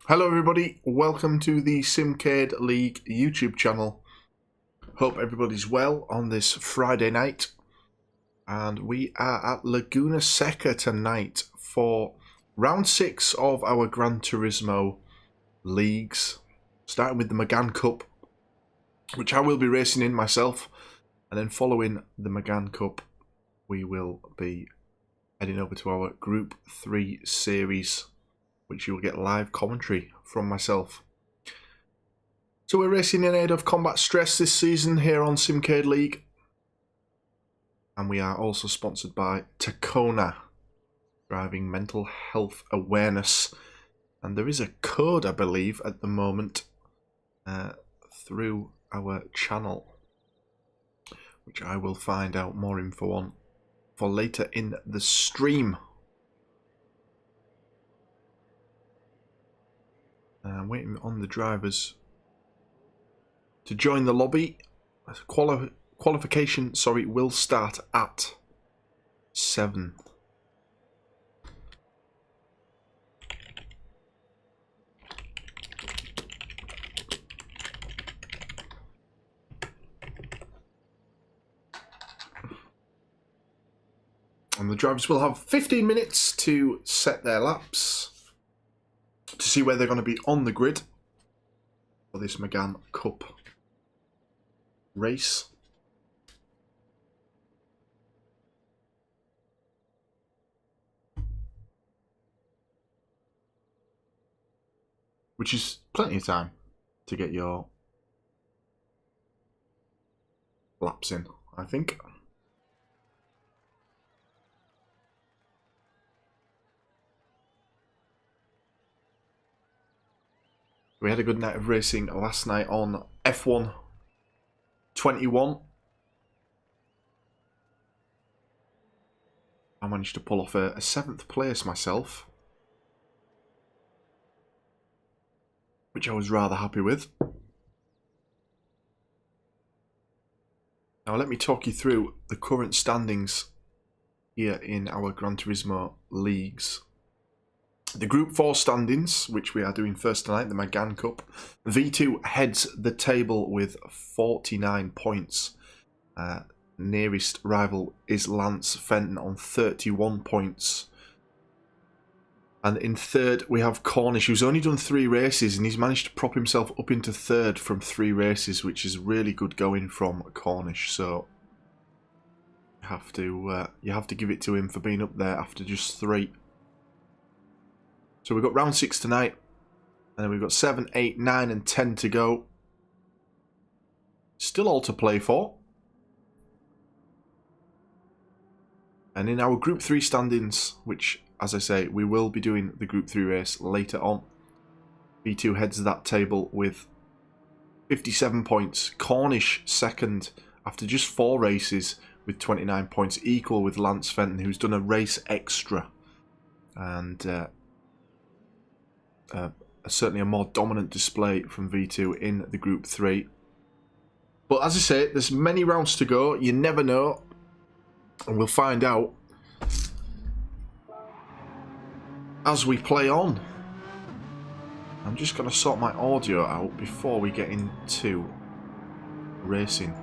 Hello everybody, welcome to the Simcade League YouTube channel. Hope everybody's well on this Friday night. And we are at Laguna Seca tonight for round 6 of our Gran Turismo leagues. Starting with the Mégane Cup, which I will be racing in myself. And then following the Mégane Cup, we will be heading over to our Group 3 series, which you will get live commentary from myself. So we're racing in aid of combat stress this season here on Simcade League. And we are also sponsored by Takona, driving mental health awareness. And there is a code, I believe, at the moment through our channel, which I will find out more info on for later in the stream. Waiting on the drivers to join the lobby. Qualification, will start at 7. And the drivers will have 15 minutes to set their laps, to see where they're going to be on the grid for this Mégane Cup race. Which is plenty of time to get your laps in, I think. We had a good night of racing last night on F1 21. I managed to pull off a 7th place myself, which I was rather happy with. Now let me talk you through the current standings here in our Gran Turismo leagues. The Group 4 standings, which we are doing first tonight, the Mégane Cup. V2 heads the table with 49 points. Nearest rival is Lance Fenton on 31 points. And in third, we have Cornish, who's only done 3 races, and he's managed to prop himself up into third from 3 races, which is really good going from Cornish. So you have to give it to him for being up there after just 3. So we've got round 6 tonight, and then we've got 7, 8, 9 and 10 to go. Still all to play for. And in our Group 3 standings, which, as I say, we will be doing the Group 3 race later on. V2 heads that table with 57 points. Cornish second after just 4 races with 29 points, equal with Lance Fenton, who's done a race extra. And certainly a more dominant display from V2 in the Group 3. But as I say, there's many rounds to go. You never know. And we'll find out as we play on. I'm just going to sort my audio out before we get into racing.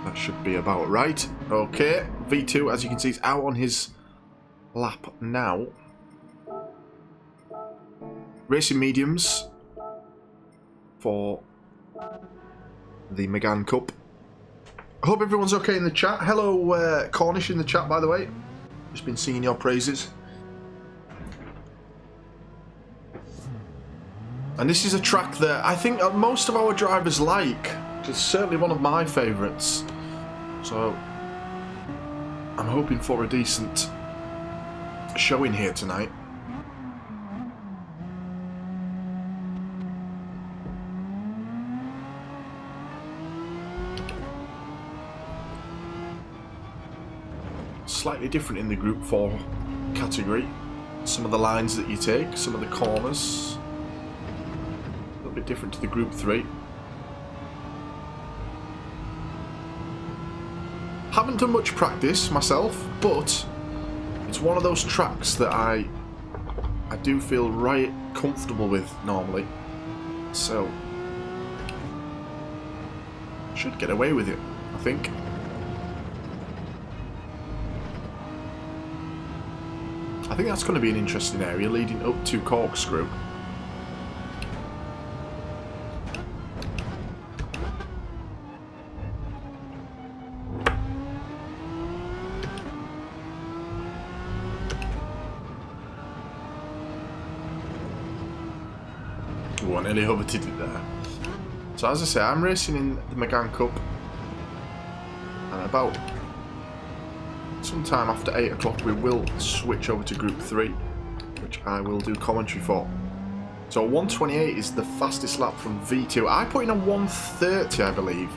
That should be about right. Okay, V2, as you can see, is out on his lap now. Racing mediums for the Mégane Cup. I hope everyone's okay in the chat. Hello, Cornish in the chat, by the way. Just been singing your praises. And this is a track that I think most of our drivers like. It's certainly one of my favourites. So I'm hoping for a decent showing here tonight. Slightly different in the Group 4 category. Some of the lines that you take, some of the corners, a little bit different to the Group 3. Haven't done much practice myself, but it's one of those tracks that I do feel right comfortable with normally. So, should get away with it, I think. I think that's going to be an interesting area leading up to Corkscrew. Oh, I nearly overdid it there. So as I say, I'm racing in the Mégane Cup, and about sometime after 8 o'clock we will switch over to Group 3, which I will do commentary for. So 1:28 is the fastest lap from V2. I put in a 1:30, I believe,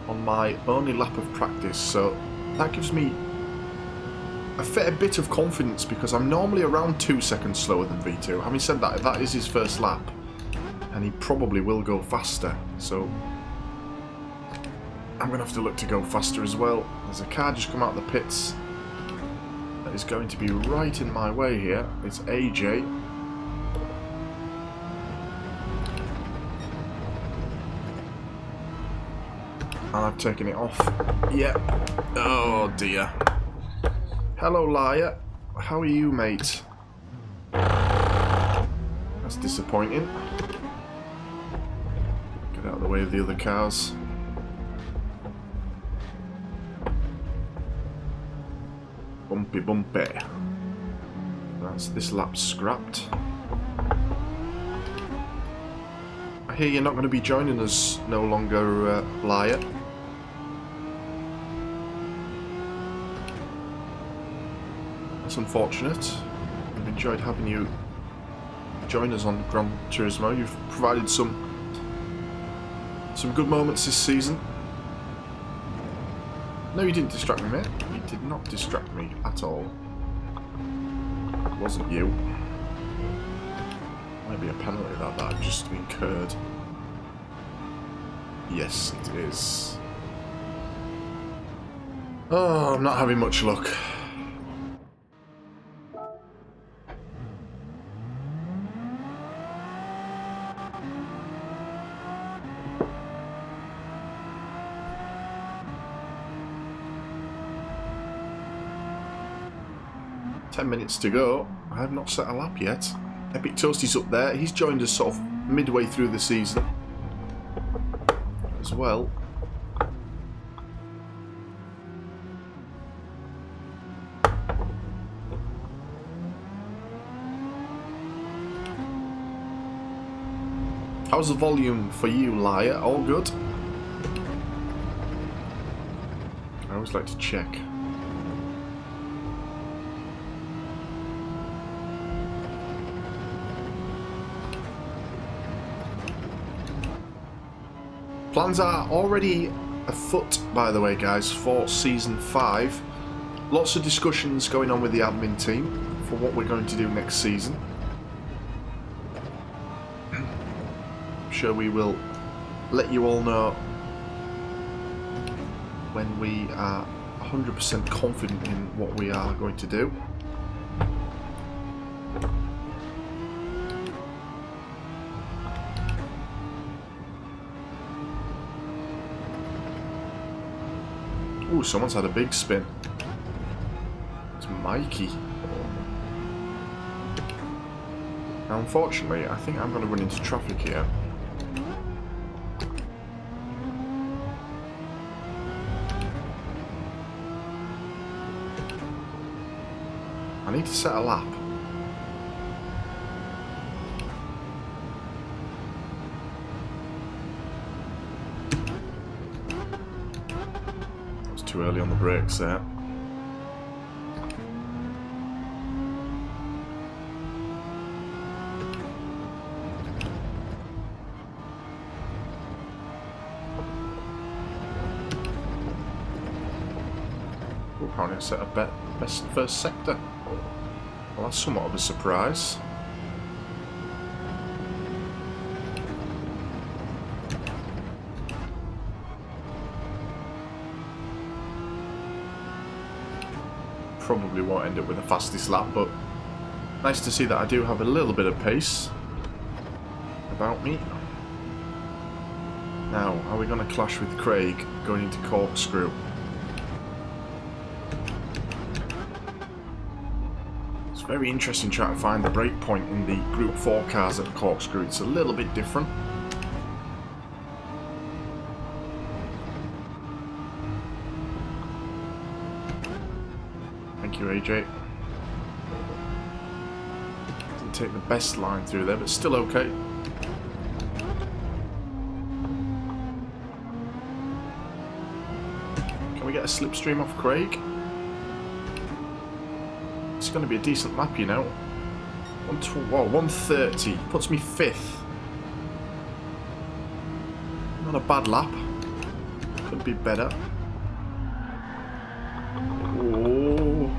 on my only lap of practice, so that gives me a fair bit of confidence because I'm normally around 2 seconds slower than V2. Having said that, that is his first lap, and he probably will go faster, so I'm going to have to look to go faster as well. There's a car just come out of the pits that is going to be right in my way here. It's AJ. And I've taken it off. Yep. Oh dear. Hello, liar. How are you, mate? That's disappointing. Get out of the way of the other cars. Bumpy, bumpy. That's this lap scrapped. I hear you're not going to be joining us no longer, liar. That's unfortunate. We've enjoyed having you join us on Gran Turismo. You've provided some good moments this season. No, you didn't distract me, mate. You did not distract me at all. It wasn't you. Might be a penalty that I've just incurred. Yes, it is. Oh, I'm not having much luck. Minutes to go. I have not set a lap yet. Epic Toasty's up there. He's joined us sort of midway through the season as well. How's the volume for you, liar? All good? I always like to check. Plans are already afoot, by the way, guys, for Season 5. Lots of discussions going on with the admin team for what we're going to do next season. I'm sure we will let you all know when we are 100% confident in what we are going to do. Ooh, someone's had a big spin. It's Mikey. Now, unfortunately, I think I'm going to run into traffic here. I need to set a lap. Too early on the brakes there. Apparently I set a best first sector. Well, that's somewhat of a surprise. Probably won't end up with the fastest lap, but Nice to see that I do have a little bit of pace about me. Now, are we going to clash with Craig going into Corkscrew? It's very interesting trying to find the break point in the Group 4 cars at Corkscrew. It's a little bit different. Thank you, AJ. Didn't take the best line through there, but still okay. Can we get a slipstream off Craig? It's going to be a decent lap, you know. 130 puts me 5th. Not a bad lap. Could be better. Oh.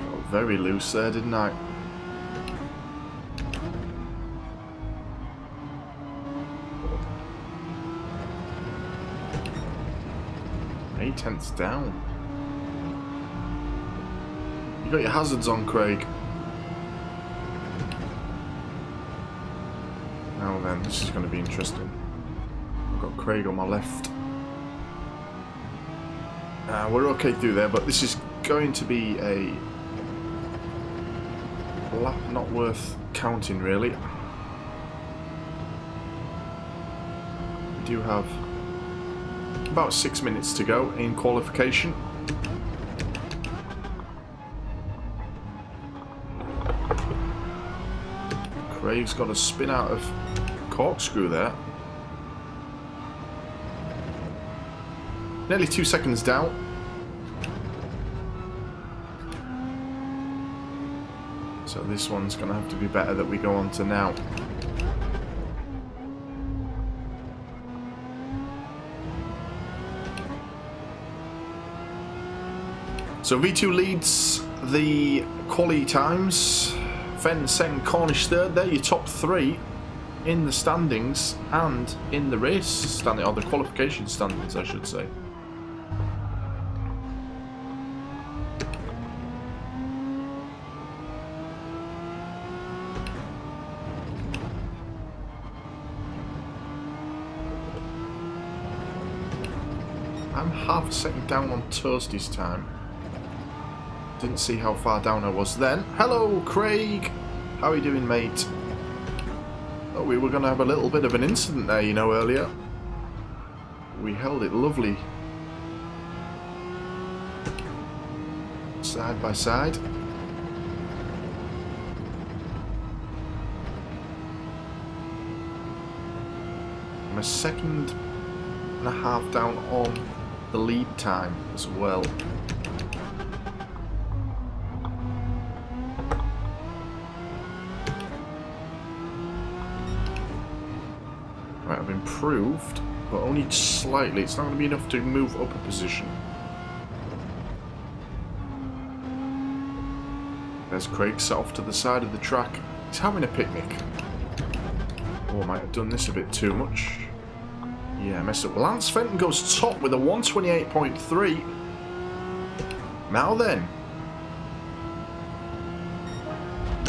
Got very loose there, didn't I? Eight tenths down. You got your hazards on, Craig. Now then, this is going to be interesting. I've got Craig on my left. We're okay through there, but this is going to be a lap not worth counting, really. We do have about 6 minutes to go in qualification. Craig's got a spin out of Corkscrew there. Nearly 2 seconds down. So this one's going to have to be better that we go on to now. So V2 leads the quali times. Fenn second, Cornish third. They're your top 3 in the standings and in the race standing, or the qualification standings, I should say. I'm half a second down on Toasty's time. Didn't see how far down I was then. Hello, Craig. How are you doing, mate? Oh, we were going to have a little bit of an incident there, you know, earlier. We held it lovely. Side by side. I'm a second and a half down on the lead time as well. Right, I've improved, but only slightly. It's not going to be enough to move up a position. There's Craig set off to the side of the track. He's having a picnic. Oh, I might have done this a bit too much. Yeah, I messed up. Lance Fenton goes top with a 128.3. Now then.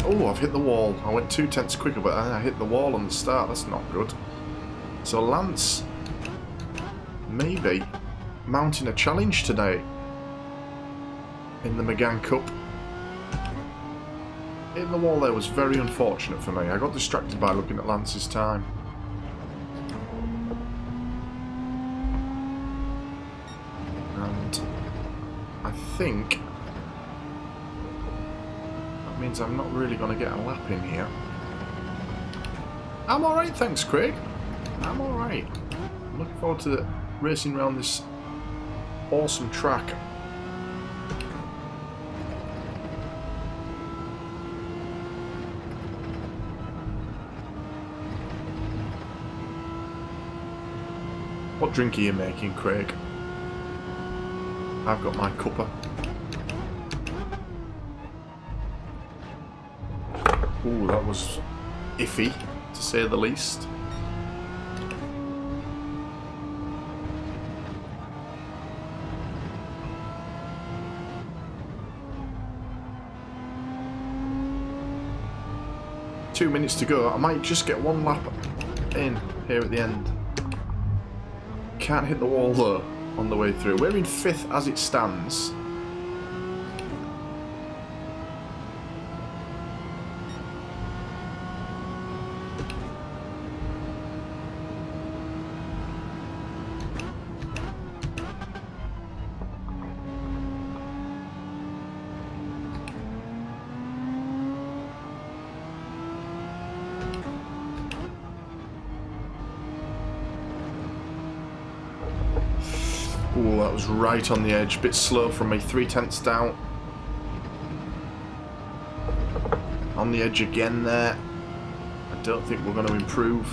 Oh, I've hit the wall. I went 2 tenths quicker, but I hit the wall on the start. That's not good. So Lance maybe mounting a challenge today in the Mégane Cup. Hitting the wall there was very unfortunate for me. I got distracted by looking at Lance's time. And I think that means I'm not really going to get a lap in here. I'm alright, thanks, Craig. I'm alright. I'm looking forward to racing around this awesome track. What drink are you making, Craig? I've got my cuppa. Ooh, that was iffy, to say the least. 2 minutes to go. I might just get one lap in here at the end. Can't hit the wall though on the way through. We're in 5th as it stands. Ooh, that was right on the edge. Bit slow from me. 3/10 down. On the edge again there. I don't think we're going to improve.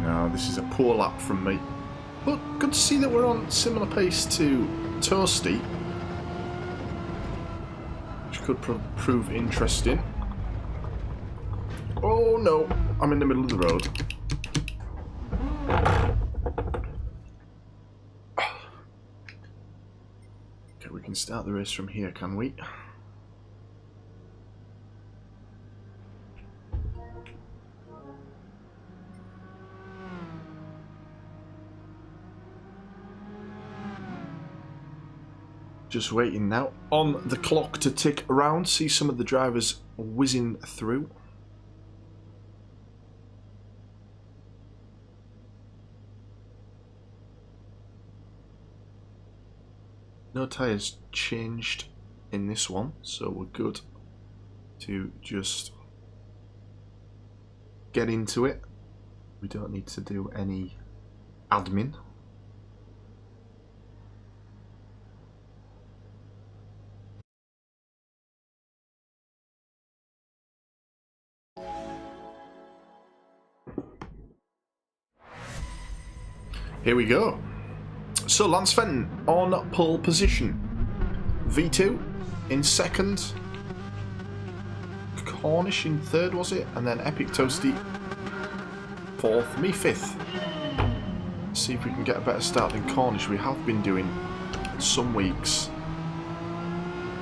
No, this is a poor lap from me. But good to see that we're on similar pace to Toasty, which could prove interesting. Oh no, I'm in the middle of the road. Okay, we can start the race from here, can we? Just waiting now on the clock to tick around, see some of the drivers whizzing through. No tyres changed in this one, so we're good to just get into it. We don't need to do any admin. Here we go. So Lance Fenton on pole position. V2 in 2nd. Cornish in 3rd, was it? And then Epic Toasty 4th. Me 5th. See if we can get a better start than Cornish. We have been doing some weeks.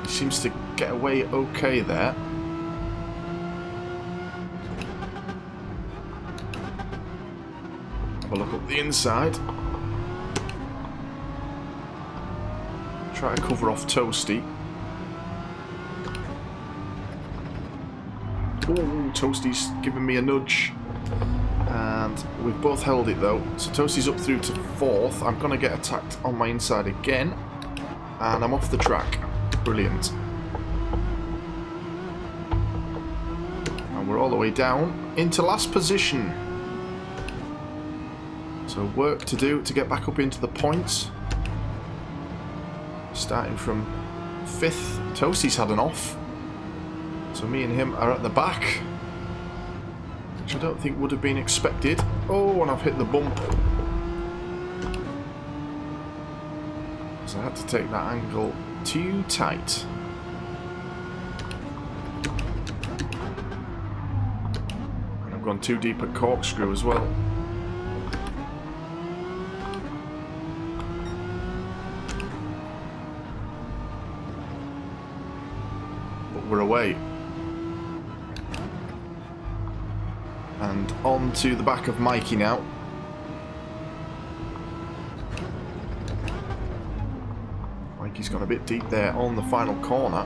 He seems to get away okay there. Have a look up the inside. Try to cover off Toasty. Oh, Toasty's giving me a nudge. And we've both held it though. So Toasty's up through to 4th. I'm going to get attacked on my inside again. And I'm off the track. Brilliant. And we're all the way down into last position. So work to do to get back up into the points. Starting from 5th. Toasty's had an off. So me and him are at the back. Which I don't think would have been expected. Oh, and I've hit the bump. So I had to take that angle too tight. And I've gone too deep at corkscrew as well. But we're away. And on to the back of Mikey now. Mikey's gone a bit deep there on the final corner.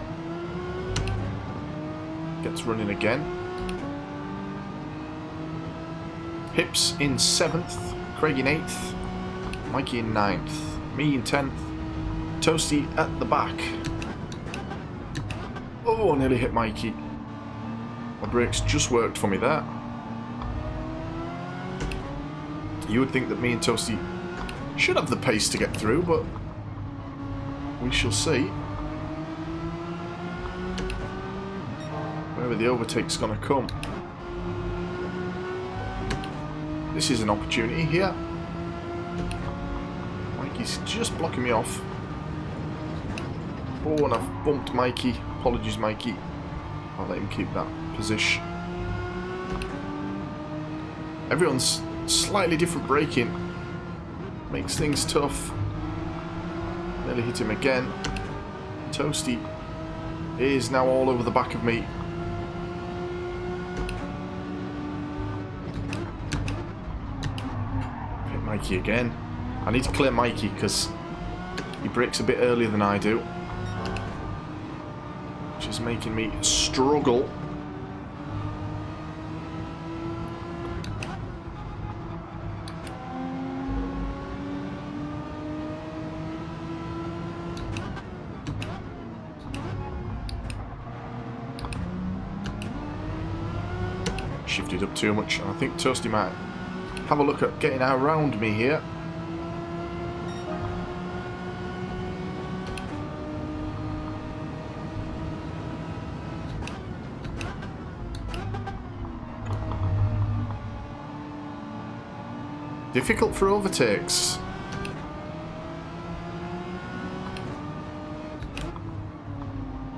Gets running again. Hips in 7th, Craig in 8th, Mikey in 9th, me in 10th, Toasty at the back. Oh, nearly hit Mikey. My brakes just worked for me there. You would think that me and Toasty should have the pace to get through, but we shall see. Wherever the overtake's going to come. This is an opportunity here. Mikey's just blocking me off. Oh, and I've bumped Mikey. Apologies, Mikey. I'll let him keep that position. Everyone's slightly different braking. Makes things tough. Nearly hit him again. Toasty is now all over the back of me. Hit Mikey again. I need to clear Mikey because he brakes a bit earlier than I do, which is making me struggle. Shifted up too much, and I think Toasty might have a look at getting around me here. Difficult for overtakes.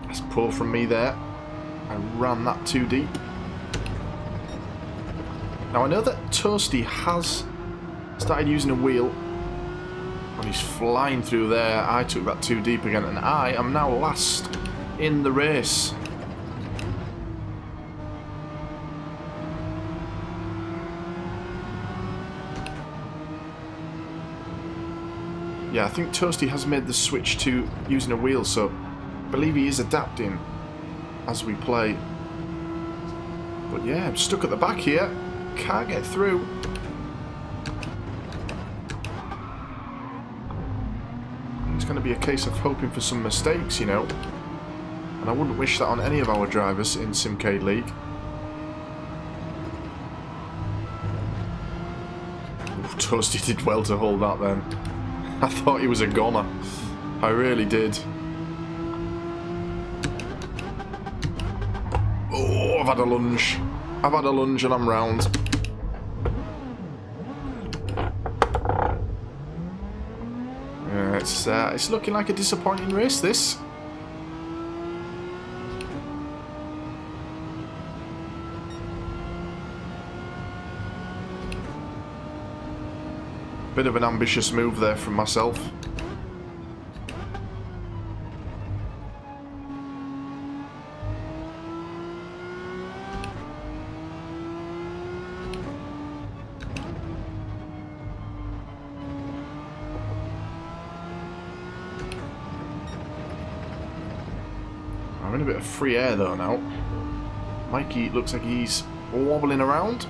That's poor from me there. I ran that too deep. Now I know that Toasty has started using a wheel and he's flying through there. I took that too deep again and I am now last in the race. Yeah, I think Toasty has made the switch to using a wheel, so I believe he is adapting as we play. But yeah, I'm stuck at the back here. Can't get through. It's going to be a case of hoping for some mistakes, you know. And I wouldn't wish that on any of our drivers in Simcade League. Ooh, Toasty did well to hold that then. I thought he was a goner. I really did. Oh, I've had a lunge. I've had a lunge and I'm round. It's looking like a disappointing race, this. Bit of an ambitious move there from myself. I'm in a bit of free air though now. Mikey looks like he's wobbling around.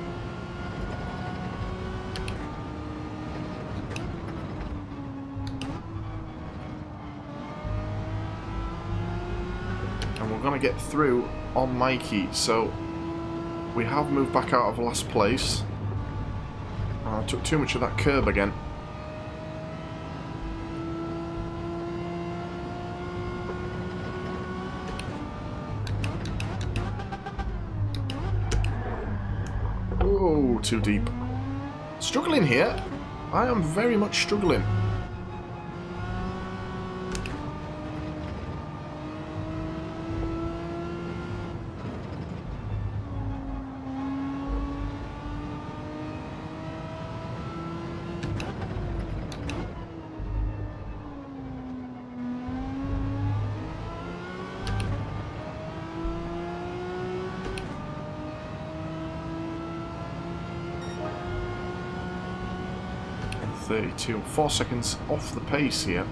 And we're going to get through on Mikey, so we have moved back out of last place. I took too much of that curb again. Oh, too deep. Struggling here. I am very much struggling. .32, 4 seconds off the pace here.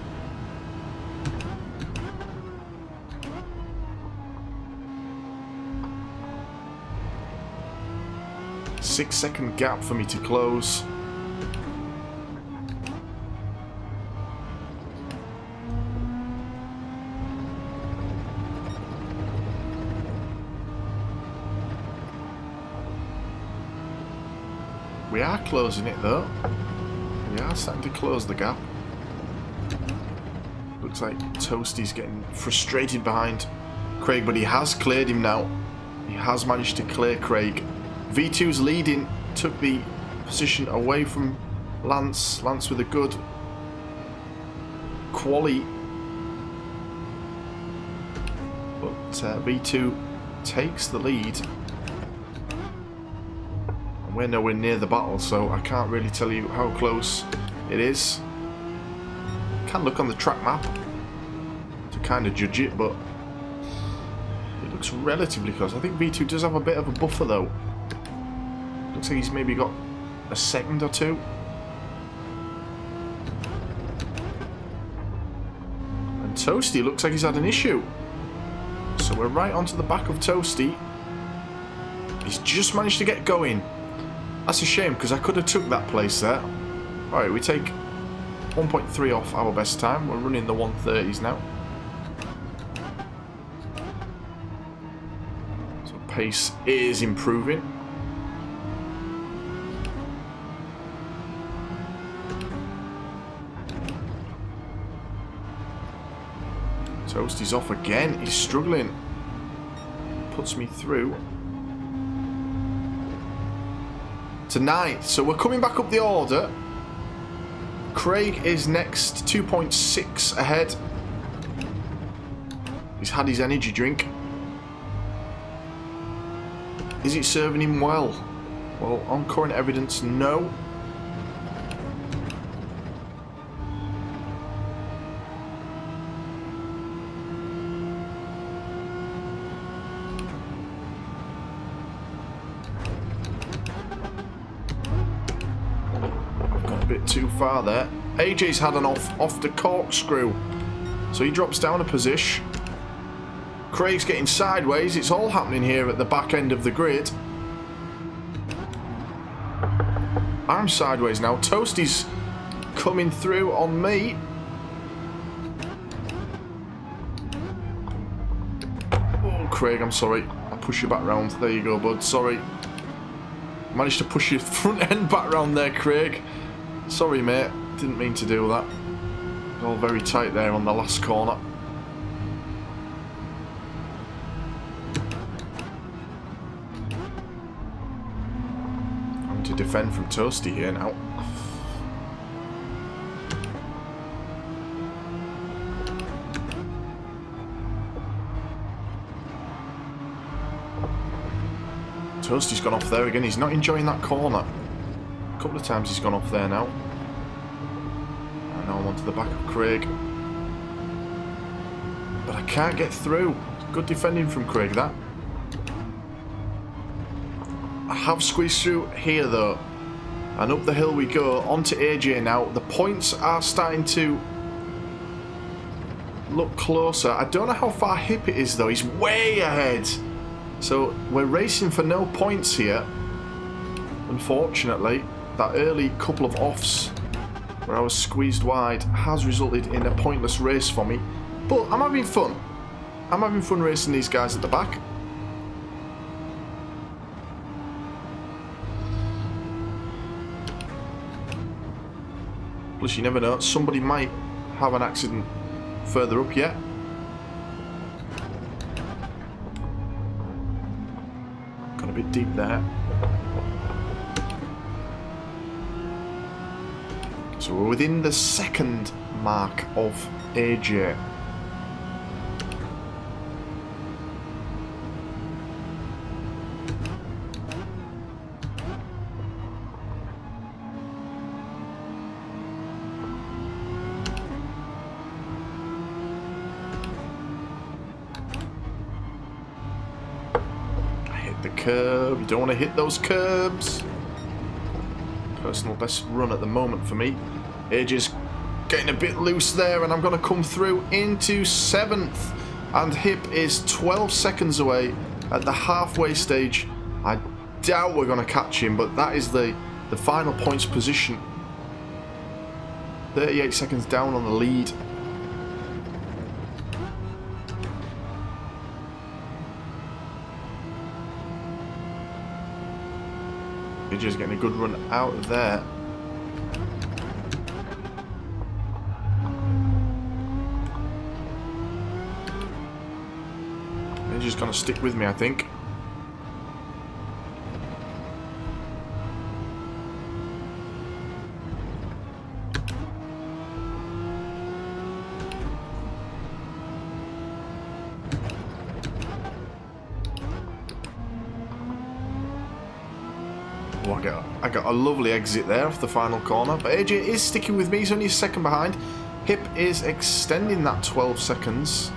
Six-second gap for me to close. We are closing it though. We are starting to close the gap. Looks like Toasty's getting frustrated behind Craig, but he has cleared him now. He has managed to clear Craig. V2's leading, took the position away from Lance. Lance with a good quali. But V2 takes the lead. We're nowhere near the battle, so I can't really tell you how close it is. Can look on the track map to kind of judge it, but it looks relatively close. I think V2 does have a bit of a buffer though. Looks like he's maybe got a second or two. And Toasty looks like he's had an issue. So we're right onto the back of Toasty. He's just managed to get going. That's a shame because I could have took that place there. Alright, we take 1.3 off our best time. We're running the 130s now. So pace is improving. Toasty's off again. He's struggling. Puts me through to 9th. So we're coming back up the order. Craig is next, 2.6 ahead. He's had his energy drink. Is it serving him well? Well, on current evidence, no. Bit too far there. AJ's had an off the corkscrew, so he drops down a position. Craig's getting sideways. It's all happening here at the back end of the grid. I'm sideways now. Toasty's coming through on me. Oh, Craig, I'm sorry. I'll push you back round. There you go, bud. Sorry. Managed to push your front end back round there, Craig. Sorry, mate. Didn't mean to do that. All very tight there on the last corner. Having to defend from Toasty here now. Toasty's gone off there again. He's not enjoying that corner. A couple of times he's gone off there now. And now I'm onto the back of Craig. But I can't get through. Good defending from Craig, that. I have squeezed through here though. And up the hill we go. Onto AJ now. The points are starting to look closer. I don't know how far Hip it is though. He's way ahead. So we're racing for no points here. Unfortunately. That early couple of offs where I was squeezed wide has resulted in a pointless race for me. But I'm having fun. I'm having fun racing these guys at the back. Plus you never know, somebody might have an accident further up yet. Got a bit deep there. So we're within the second mark of AJ. I hit the curb. You don't want to hit those curbs. Personal best run at the moment for me. AJ's getting a bit loose there, and I'm going to come through into 7th. And Hip is 12 seconds away at the halfway stage. I doubt we're going to catch him, but that is the final points position. 38 seconds down on the lead. AJ's getting a good run out there. AJ's going to stick with me, I think. Oh, I got a lovely exit there off the final corner, but AJ is sticking with me. He's only a second behind. Hip is extending that 12 seconds.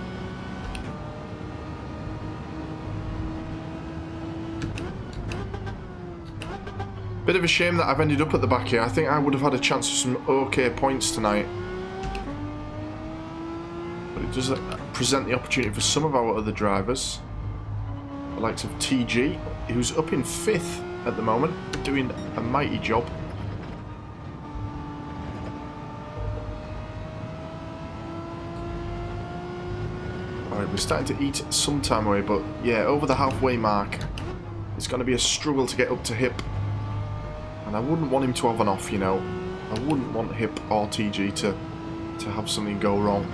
Bit of a shame that I've ended up at the back here. I think I would have had a chance for some okay points tonight. But it does present the opportunity for some of our other drivers. The likes of TG, who's up in 5th at the moment, doing a mighty job. Alright, we're starting to eat some time away, but yeah, over the halfway mark, it's going to be a struggle to get up to Hip. And I wouldn't want him to have an off, you know. I wouldn't want Hip or TG to have something go wrong.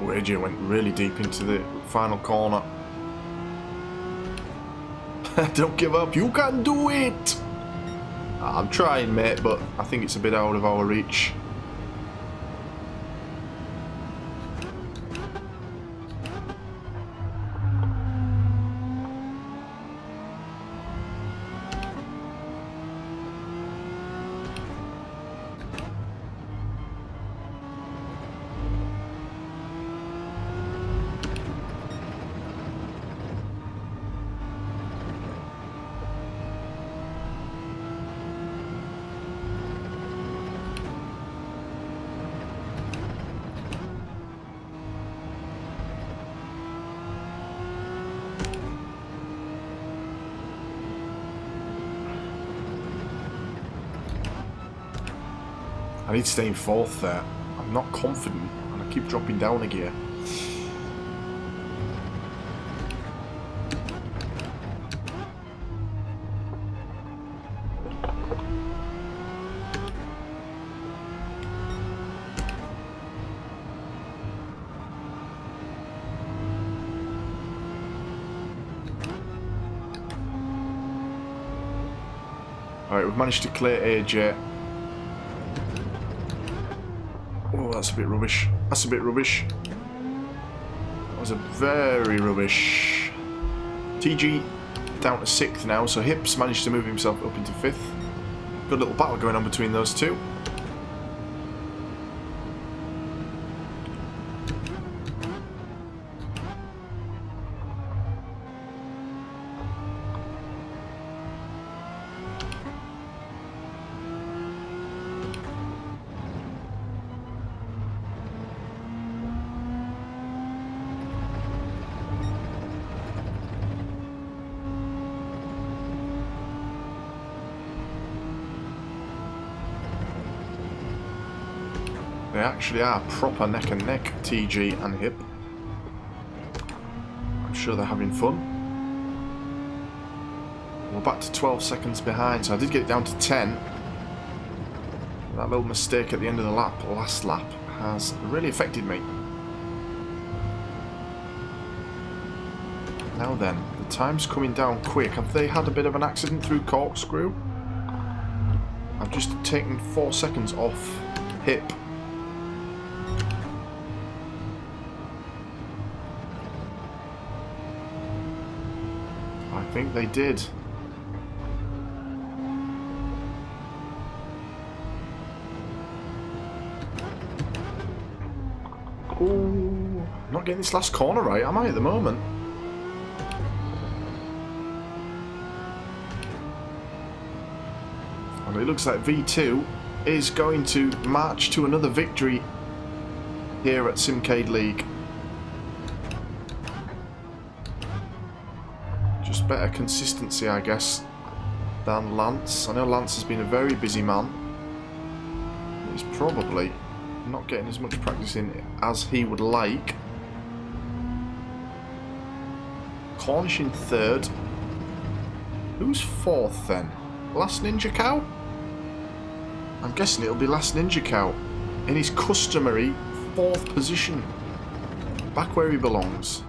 AJ went really deep into the final corner. Don't give up, you can do it! I'm trying, mate, but I think it's a bit out of our reach. I need to stay in 4th there. I'm not confident and I keep dropping down a gear. Alright, we've managed to clear AJ. Oh, that's a bit rubbish. That's a bit rubbish. That was a very rubbish. TG down to 6th now, so Hips managed to move himself up into 5th. Good little battle going on between those two. They actually are proper neck and neck, TG and Hip. I'm sure they're having fun. We're back to 12 seconds behind, so I did get it down to 10. That little mistake at the end of the last lap, has really affected me. Now then, the time's coming down quick. Have they had a bit of an accident through corkscrew? I've just taken 4 seconds off Hip. I think they did. Ooh, not getting this last corner right, am I, at the moment? And it looks like V2 is going to march to another victory here at Simcade League. Just better consistency, I guess, than Lance. I know Lance has been a very busy man. He's probably not getting as much practice in as he would like. Cornish in 3rd. Who's fourth then? Last Ninja Cow? I'm guessing it'll be Last Ninja Cow in his customary fourth position. Back where he belongs.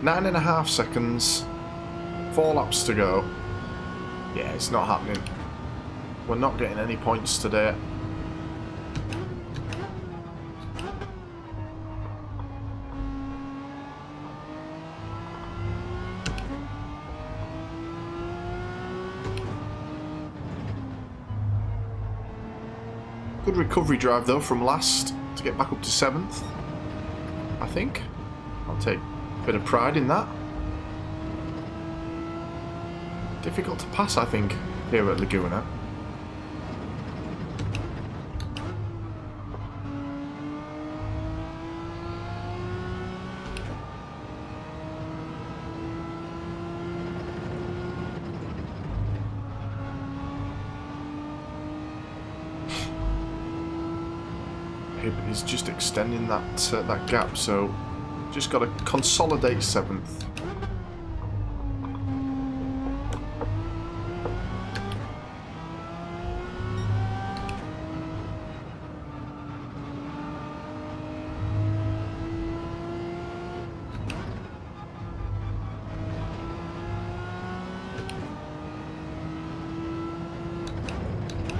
Nine and a half seconds, 4 laps to go. Yeah, it's not happening. We're not getting any points today. Good recovery drive though from last to get back up to 7th, I think. I'll take a bit of pride in that. Difficult to pass, I think, here at Laguna. Hib is just extending that gap, so just got to consolidate 7th.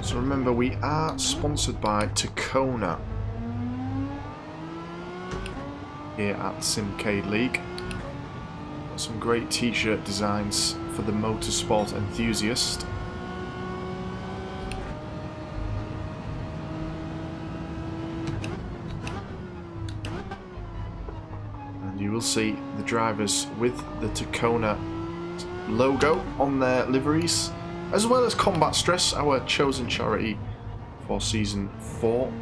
So remember, we are sponsored by Takona here at Simcade League. Got some great t-shirt designs for the motorsport enthusiast. And you will see the drivers with the Takona logo on their liveries, as well as Combat Stress, our chosen charity for Season 4.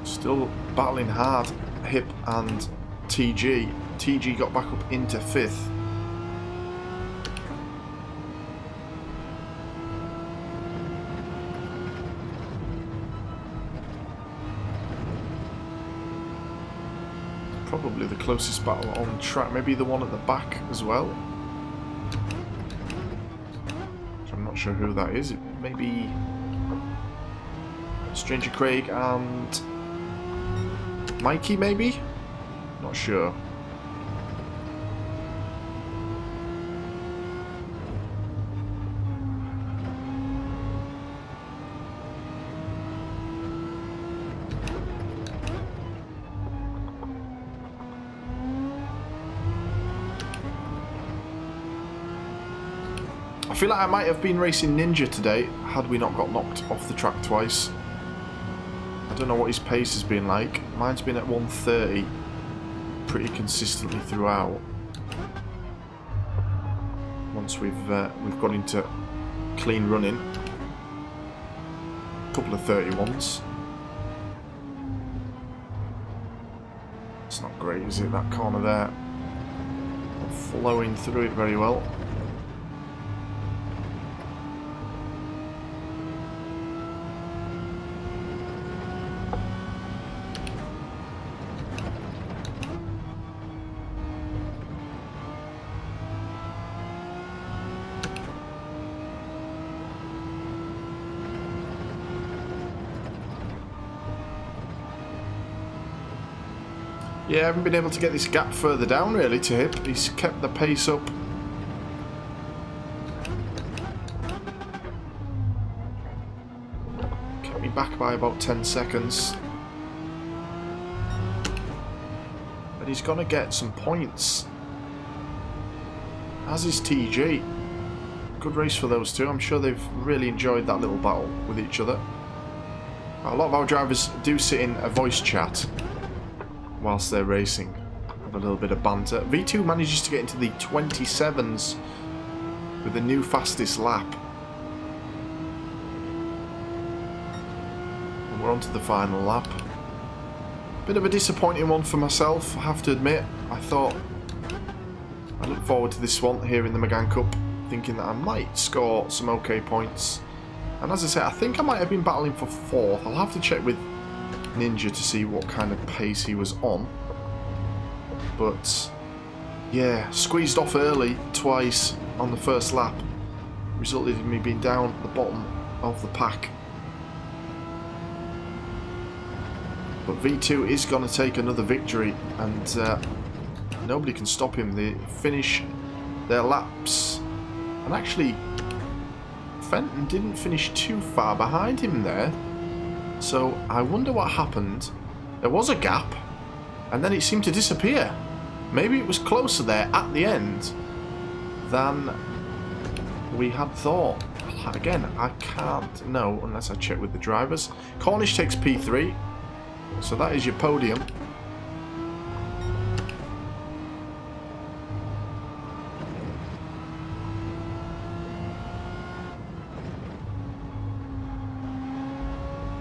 Still battling hard, Hip and TG. TG got back up into 5th. Probably the closest battle on track, maybe the one at the back as well. So I'm not sure who that is. It may be Stranger Craig and Mikey, maybe? Not sure. I feel like I might have been racing Ninja today had we not got knocked off the track twice. I don't know what his pace has been like. Mine's been at 130 pretty consistently throughout. Once we've got into clean running, a couple of 31s. It's not great, is it? That corner there, not flowing through it very well. Yeah, I haven't been able to get this gap further down really to him. He's kept the pace up. Kept me back by about 10 seconds. But he's going to get some points. As is TG. Good race for those two. I'm sure they've really enjoyed that little battle with each other. A lot of our drivers do sit in a voice chat whilst they're racing. Have a little bit of banter. V2 manages to get into the 27s with the new fastest lap. And we're on to the final lap. Bit of a disappointing one for myself, I have to admit. I look forward to this one here in the Mégane Cup, thinking that I might score some okay points. And as I say, I think I might have been battling for 4th. I'll have to check with Ninja to see what kind of pace he was on. But yeah, squeezed off early twice on the first lap. Resulted in me being down at the bottom of the pack. But V2 is going to take another victory, and nobody can stop him. They finish their laps. And actually, Fenton didn't finish too far behind him there. So I wonder what happened. There was a gap, and then it seemed to disappear. Maybe it was closer there at the end than we had thought. Again, I can't know unless I check with the drivers. Cornish takes P3. So that is your podium.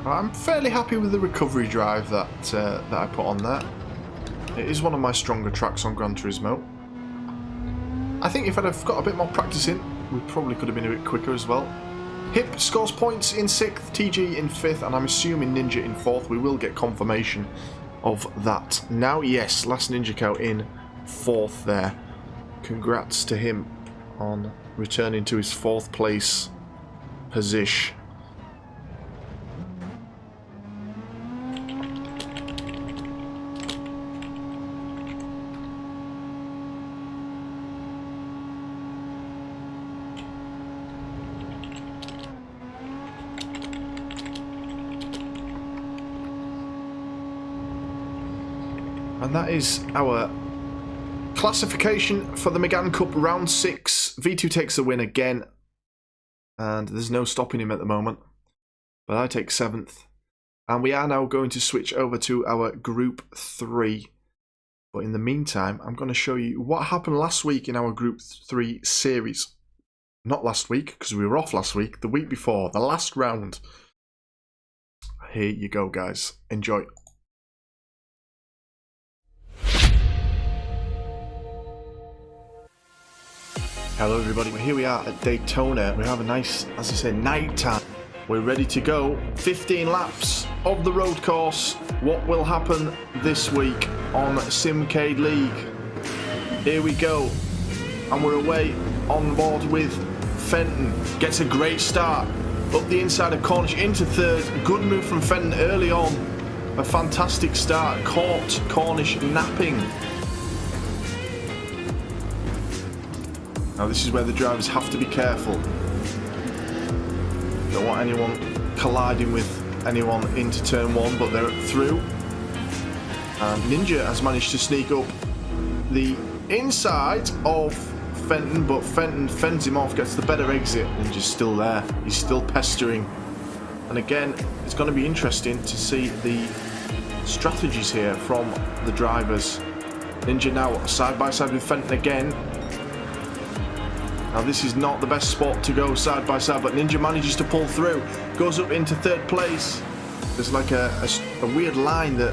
I'm fairly happy with the recovery drive that I put on there. It is one of my stronger tracks on Gran Turismo. I think if I'd have got a bit more practice in, we probably could have been a bit quicker as well. Hip scores points in 6th, TG in 5th, and I'm assuming Ninja in 4th. We will get confirmation of that now. Yes, last Ninja cow in 4th there. Congrats to him on returning to his 4th place position. And that is our classification for the Mégane Cup Round 6. V2 takes the win again. And there's no stopping him at the moment. But I take 7th. And we are now going to switch over to our Group 3. But in the meantime, I'm going to show you what happened last week in our Group 3 series. Not last week, because we were off last week. The week before, the last round. Here you go, guys. Enjoy. Hello everybody, here we are at Daytona. We have a nice, as I say, night time. We're ready to go. 15 laps of the road course. What will happen this week on Simcade League? Here we go. And we're away on board with Fenton. Gets a great start. Up the inside of Cornish into 3rd. Good move from Fenton early on. A fantastic start. Caught Cornish napping. Now this is where the drivers have to be careful. Don't want anyone colliding with anyone into turn 1, but they're through. And Ninja has managed to sneak up the inside of Fenton, but Fenton fends him off, gets the better exit. Ninja's still there. He's still pestering. And again, it's going to be interesting to see the strategies here from the drivers. Ninja now side by side with Fenton again. Now this is not the best spot to go side by side, but Ninja manages to pull through, goes up into 3rd place. There's like a weird line that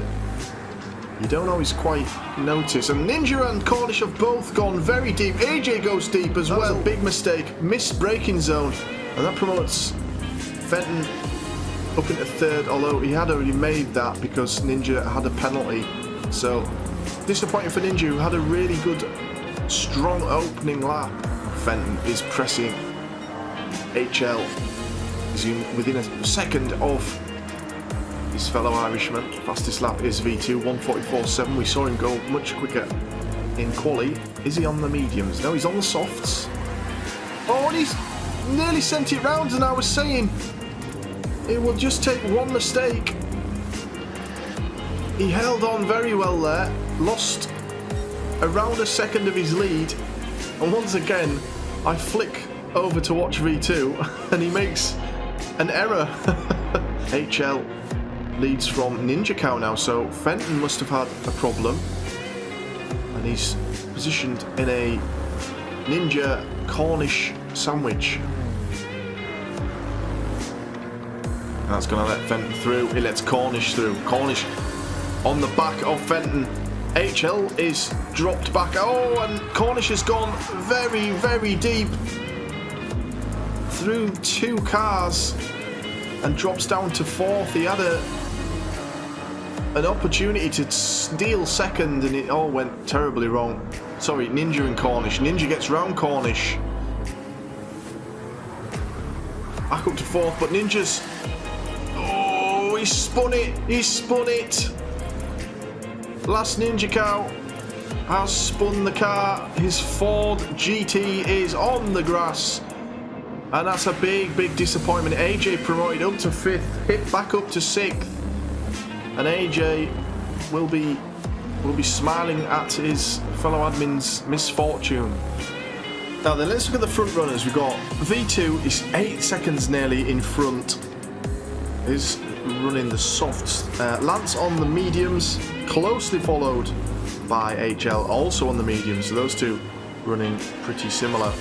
you don't always quite notice. And Ninja and Cornish have both gone very deep. AJ goes deep as well. That was a big mistake. Missed braking zone. And that promotes Fenton up into 3rd, although he had already made that because Ninja had a penalty. So disappointing for Ninja, who had a really good, strong opening lap. Fenton is pressing HL. He's within a second of his fellow Irishman. Fastest lap is V2, 1:44.7. We saw him go much quicker in quali. Is he on the mediums? No, he's on the softs. Oh, and he's nearly sent it round, and I was saying it will just take one mistake. He held on very well there, lost around a second of his lead, and once again I flick over to watch V2 and he makes an error. HL leads from Ninja Cow now, so Fenton must have had a problem, and he's positioned in a Ninja Cornish sandwich. That's going to let Fenton through. He lets Cornish through. Cornish on the back of Fenton. HL is dropped back. Oh, and Cornish has gone very, very deep through two cars and drops down to fourth. He had an opportunity to steal second, and it all went terribly wrong. Sorry, Ninja and Cornish. Ninja gets round Cornish. Back up to fourth, but Ninja's... Oh, he spun it. He spun it. Last Ninja Cow has spun the car. His Ford GT is on the grass, and that's a big, big disappointment. AJ promoted up to fifth, hit back up to sixth, and AJ will be smiling at his fellow admin's misfortune. Now then, let's look at the front runners. We've got V2 is 8 seconds nearly in front. Is running the softs. Lance on the mediums, closely followed by HL, also on the mediums. So those two running pretty similar.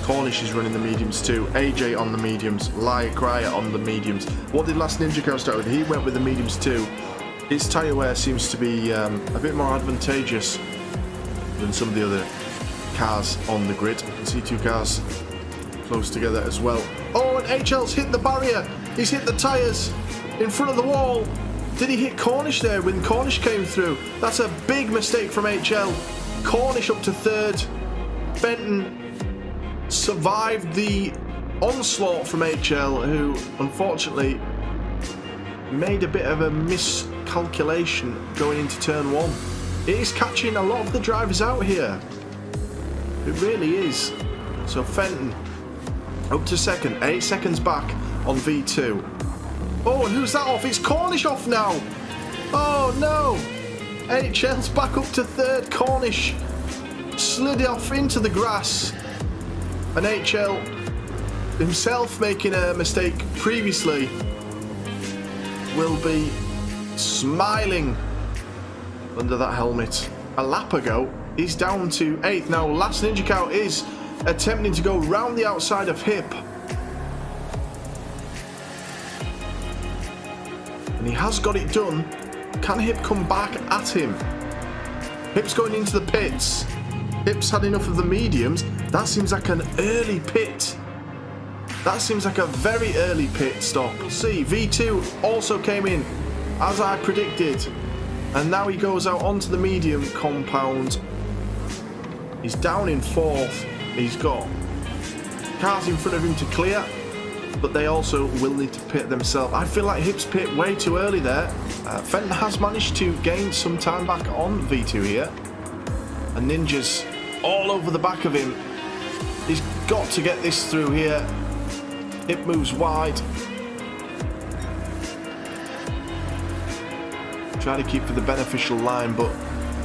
Cornish is running the mediums too. AJ on the mediums. Cryer on the mediums. What did last Ninja Cow start with? He went with the mediums too. His tyre wear seems to be a bit more advantageous than some of the other cars on the grid. You can see two cars close together as well. Oh, and HL's hit the barrier. He's hit the tyres in front of the wall. Did he hit Cornish there when Cornish came through? That's a big mistake from HL. Cornish up to third. Fenton survived the onslaught from HL, who unfortunately made a bit of a miscalculation going into turn one. It is catching a lot of the drivers out here. It really is. So Fenton up to second, 8 seconds back on V2. Oh, and who's that off? It's Cornish off now. Oh no. HL's back up to third. Cornish slid off into the grass. And HL himself, making a mistake previously, will be smiling under that helmet. A lap ago, he's down to 8th. Now, last Ninja Cow is attempting to go round the outside of Hip. And he has got it done. Can Hip come back at him? Hip's going into the pits. Hip's had enough of the mediums. That seems like an early pit. That seems like a very early pit stop. We'll see. V2 also came in, as I predicted. And now he goes out onto the medium compound. He's down in fourth. He's got cars in front of him to clear, but they also will need to pit themselves. I feel like Hip's pit way too early there. Fenton has managed to gain some time back on V2 here. And Ninja's all over the back of him. He's got to get this through here. Hip moves wide. Try to keep for the beneficial line, but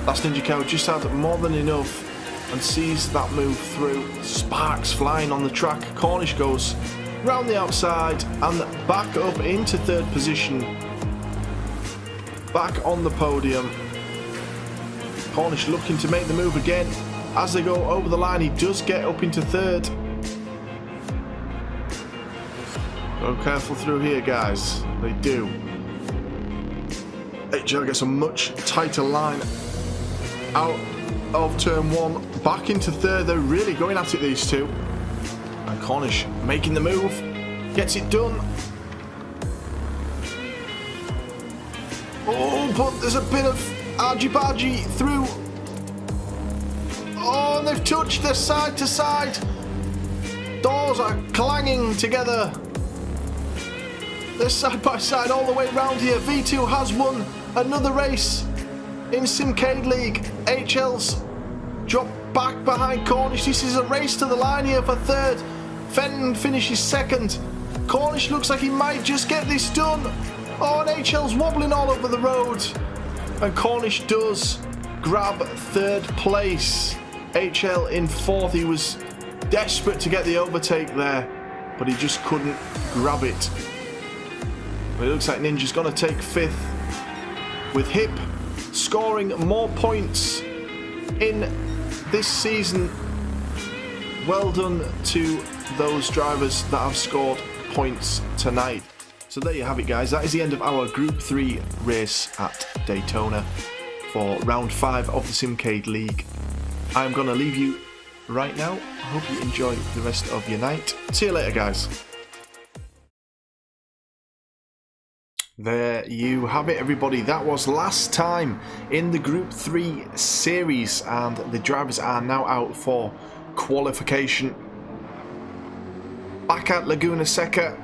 last Ninja Cow just had more than enough and sees that move through. Sparks flying on the track. Cornish goes round the outside and back up into third position. Back on the podium. Cornish looking to make the move again. As they go over the line, he does get up into third. Go careful through here, guys. They do. HL gets a much tighter line out of turn one. Back into third. They're really going at it, these two. And Cornish making the move. Gets it done. Oh, but there's a bit of argy-bargy through. Oh, and they've touched. They're side to side. Doors are clanging together. They're side by side all the way round here. V2 has won another race in Simcade League. HL's dropped back behind Cornish. This is a race to the line here for third. Fenton finishes second. Cornish looks like he might just get this done. Oh, and HL's wobbling all over the road. And Cornish does grab third place. HL in fourth. He was desperate to get the overtake there, but he just couldn't grab it. But it looks like Ninja's going to take fifth, with Hip scoring more points in this season. Well done to those drivers that have scored points tonight. So there you have it, guys. That is the end of our Group 3 race at Daytona for round 5 of the Simcade League. I'm going to leave you right now. I hope you enjoy the rest of your night. See you later, guys. There you have it, everybody. That was last time in the Group 3 series, and the drivers are now out for qualification. Back at Laguna Seca,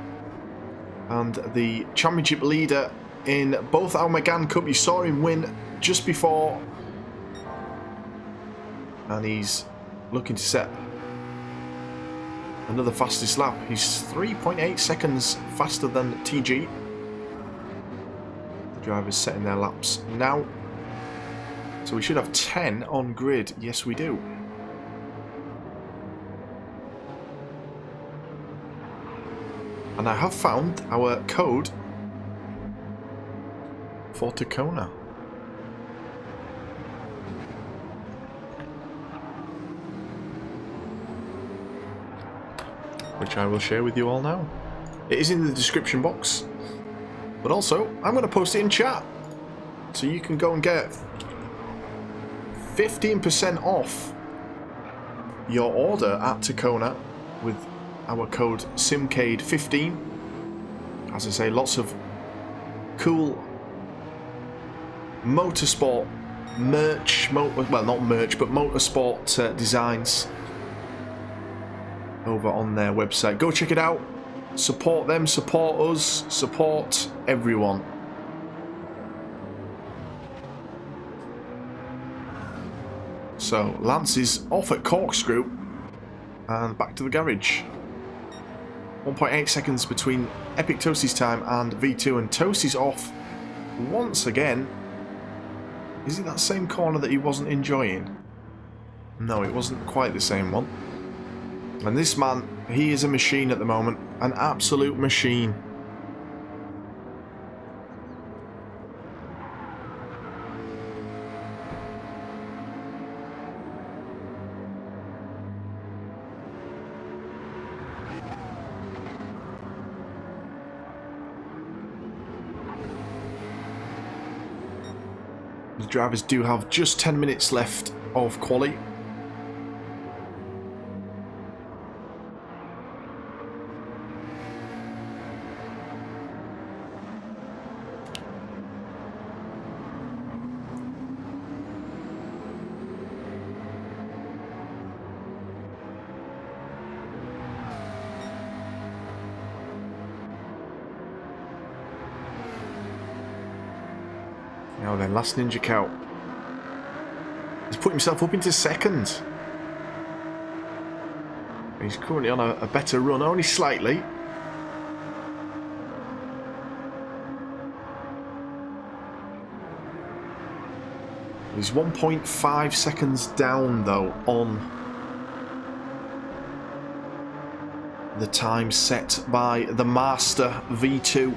and the championship leader in both our Mégane Cup. You saw him win just before, and he's looking to set another fastest lap. He's 3.8 seconds faster than TG. The drivers setting their laps now, so we should have 10 on grid. Yes, we do. And I have found our code for Takona. Which I will share with you all now. It is in the description box. But also, I'm going to post it in chat. So you can go and get 15% off your order at Takona with our code SIMCADE15. As I say, lots of cool motorsport merch, well, not merch, but motorsport designs over on their website. Go check it out. Support them, support us, support everyone. So Lance is off at Corkscrew and back to the garage. 1.8 seconds between Epic Toasty's time and V2, and Toasty's off once again. Is it that same corner that he wasn't enjoying? No, it wasn't quite the same one. And this man, he is a machine at the moment, an absolute machine. The drivers do have just 10 minutes left of quali. Now then, last Ninja Cow. He's put himself up into second. He's currently on a better run, only slightly. He's 1.5 seconds down, though, on the time set by the Master V2.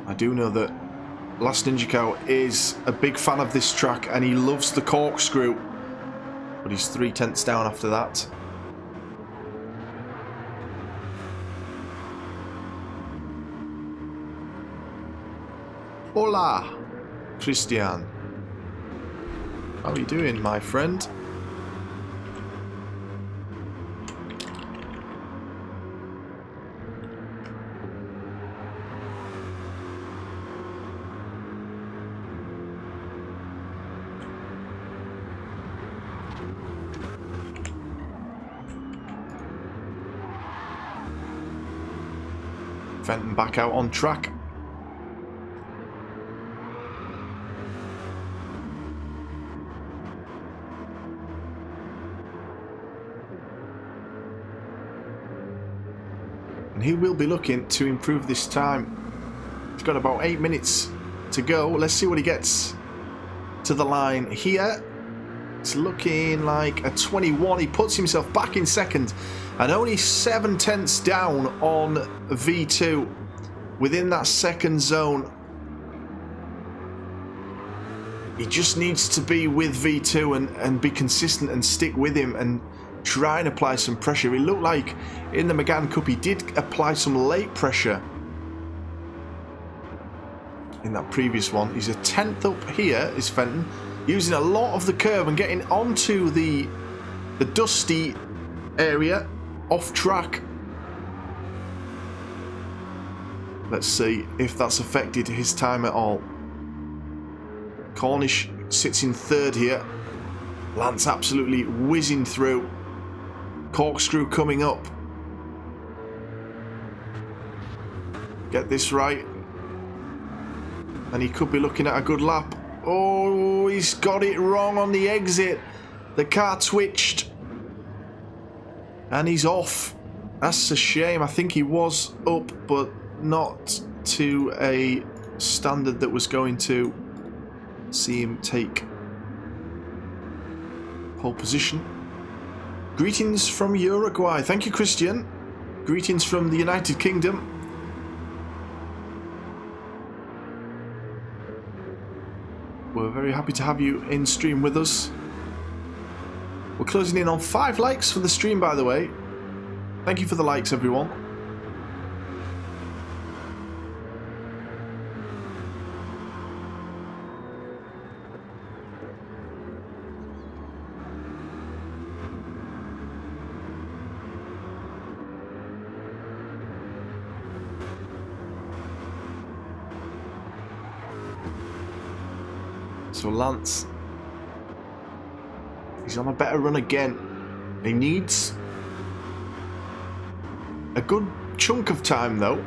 I do know that Last Ninja Cow is a big fan of this track and he loves the corkscrew, but he's 3/10 down after that. Hola, Christian. How are you doing, my friend? Fenton back out on track. And he will be looking to improve this time. He's got about 8 minutes to go. Let's see what he gets to the line here. It's looking like a 21. He puts himself back in second and only 7 tenths down on V2 within that second zone. He just needs to be with V2 and be consistent and stick with him and try and apply some pressure. It looked like in the Mégane Cup he did apply some late pressure in that previous one. He's a 10th up here, is Fenton, using a lot of the curve and getting onto the dusty area off track. Let's see if that's affected his time at all. Cornish sits in third here. Lance absolutely whizzing through. Corkscrew coming up. Get this right and he could be looking at a good lap. Oh, he's got it wrong on the exit. The car twitched and he's off. That's a shame. I think he was up, but not to a standard that was going to see him take pole position. Greetings from Uruguay. Thank you, Christian. Greetings from the United Kingdom. We're very happy to have you in stream with us. We're closing in on 5 likes for the stream, by the way. Thank you for the likes, everyone. So Lance, he's on a better run again. He needs a good chunk of time though.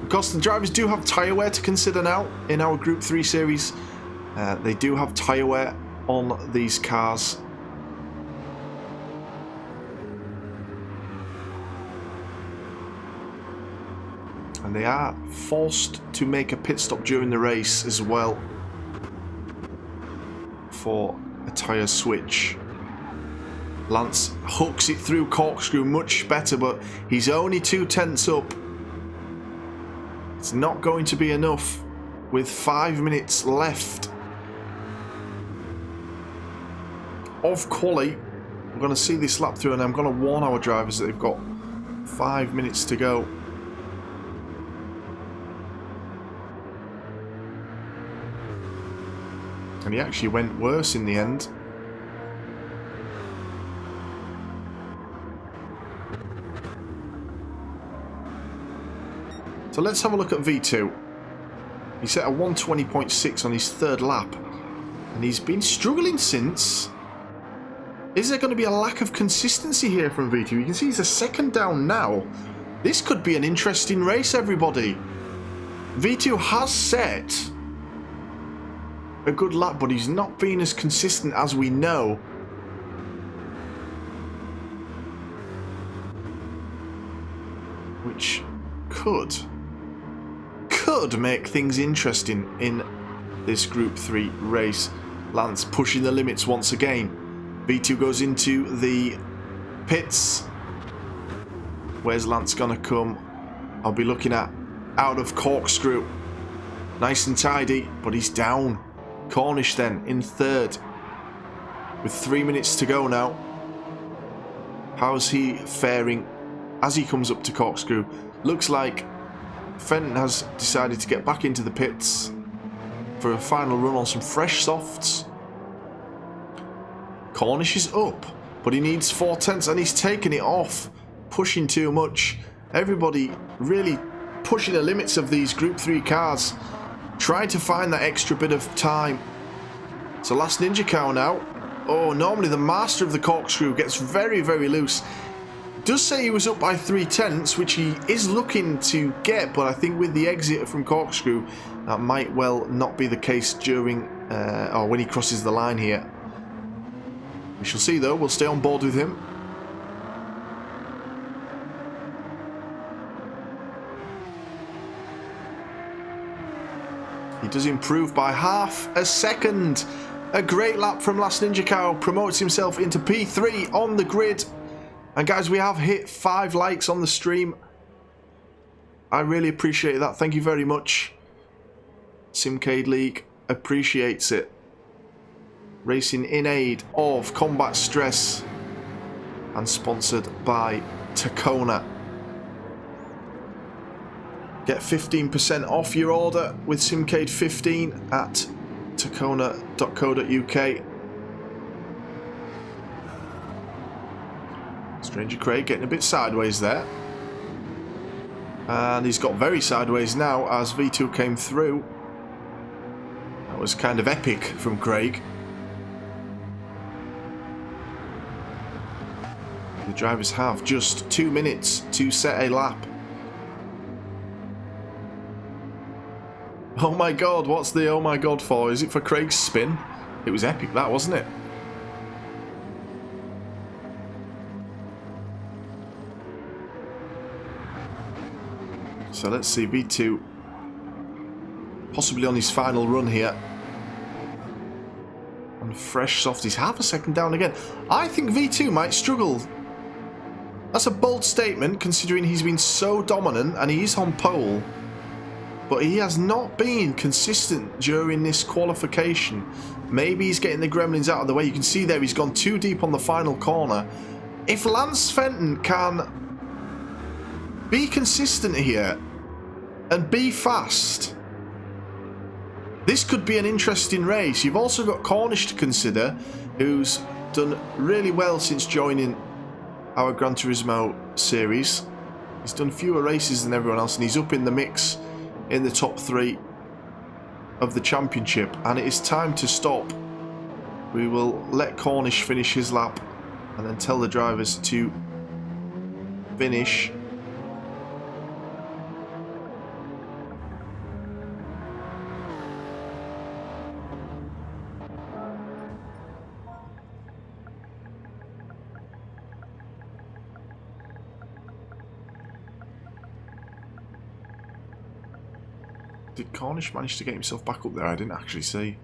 Of course, the drivers do have tyre wear to consider now in our Group 3 series. They do have tyre wear on these cars. And they are forced to make a pit stop during the race as well for a tyre switch. Lance hooks it through Corkscrew much better, but he's only 2 tenths up. It's not going to be enough with 5 minutes left of quali. We're going to see this lap through, and I'm going to warn our drivers that they've got 5 minutes to go. And he actually went worse in the end. So let's have a look at V2. He set a 120.6 on his third lap. And he's been struggling since. Is there going to be a lack of consistency here from V2? You can see he's a second down now. This could be an interesting race, everybody. V2 has set a good lap, but he's not been as consistent as we know. Which could make things interesting in this Group 3 race. Lance pushing the limits once again. V2 goes into the pits. Where's Lance gonna come? I'll be looking at out of Corkscrew. Nice and tidy, but he's down. Cornish then in third with 3 minutes to go now. How's he faring as he comes up to Corkscrew? Looks like Fenton has decided to get back into the pits for a final run on some fresh softs. Cornish is up, but he needs 4 tenths and he's taken it off, pushing too much. Everybody really pushing the limits of these Group 3 cars, trying to find that extra bit of time. So last Ninja Cow now. Oh, normally the master of the Corkscrew gets very, very loose. Does say he was up by 3/10, which he is looking to get, but I think with the exit from Corkscrew, that might well not be the case during or when he crosses the line here. We shall see though. We'll stay on board with him. He does improve by half a second. A great lap from Last Ninja Cow. Promotes himself into P3 on the grid. And guys, we have hit 5 likes on the stream. I really appreciate that. Thank you very much. Simcade League appreciates it. Racing in aid of combat stress and sponsored by Takona. Get 15% off your order with Simcade 15 at takona.co.uk. Stranger Craig getting a bit sideways there. And he's got very sideways now as V2 came through. That was kind of epic from Craig. The drivers have just 2 minutes to set a lap. Oh my god, what's the oh my god for? Is it for Craig's spin? It was epic that, wasn't it? So let's see, V2 possibly on his final run here. And fresh soft, he's half a second down again. I think V2 might struggle. That's a bold statement considering he's been so dominant and he is on pole. But he has not been consistent during this qualification. Maybe he's getting the gremlins out of the way. You can see there he's gone too deep on the final corner. If Lance Fenton can be consistent here and be fast, this could be an interesting race. You've also got Cornish to consider, who's done really well since joining our Gran Turismo series. He's done fewer races than everyone else and he's up in the mix in the top 3 of the championship, and it is time to stop. We will let Cornish finish his lap and then tell the drivers to finish. Did Cornish manage to get himself back up there? I didn't actually see.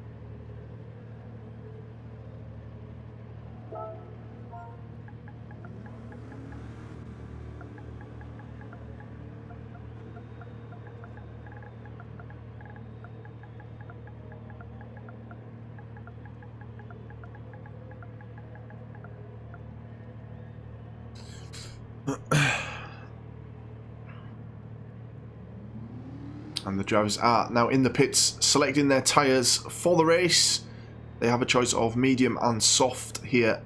And the drivers are now in the pits selecting their tyres for the race. They have a choice of medium and soft here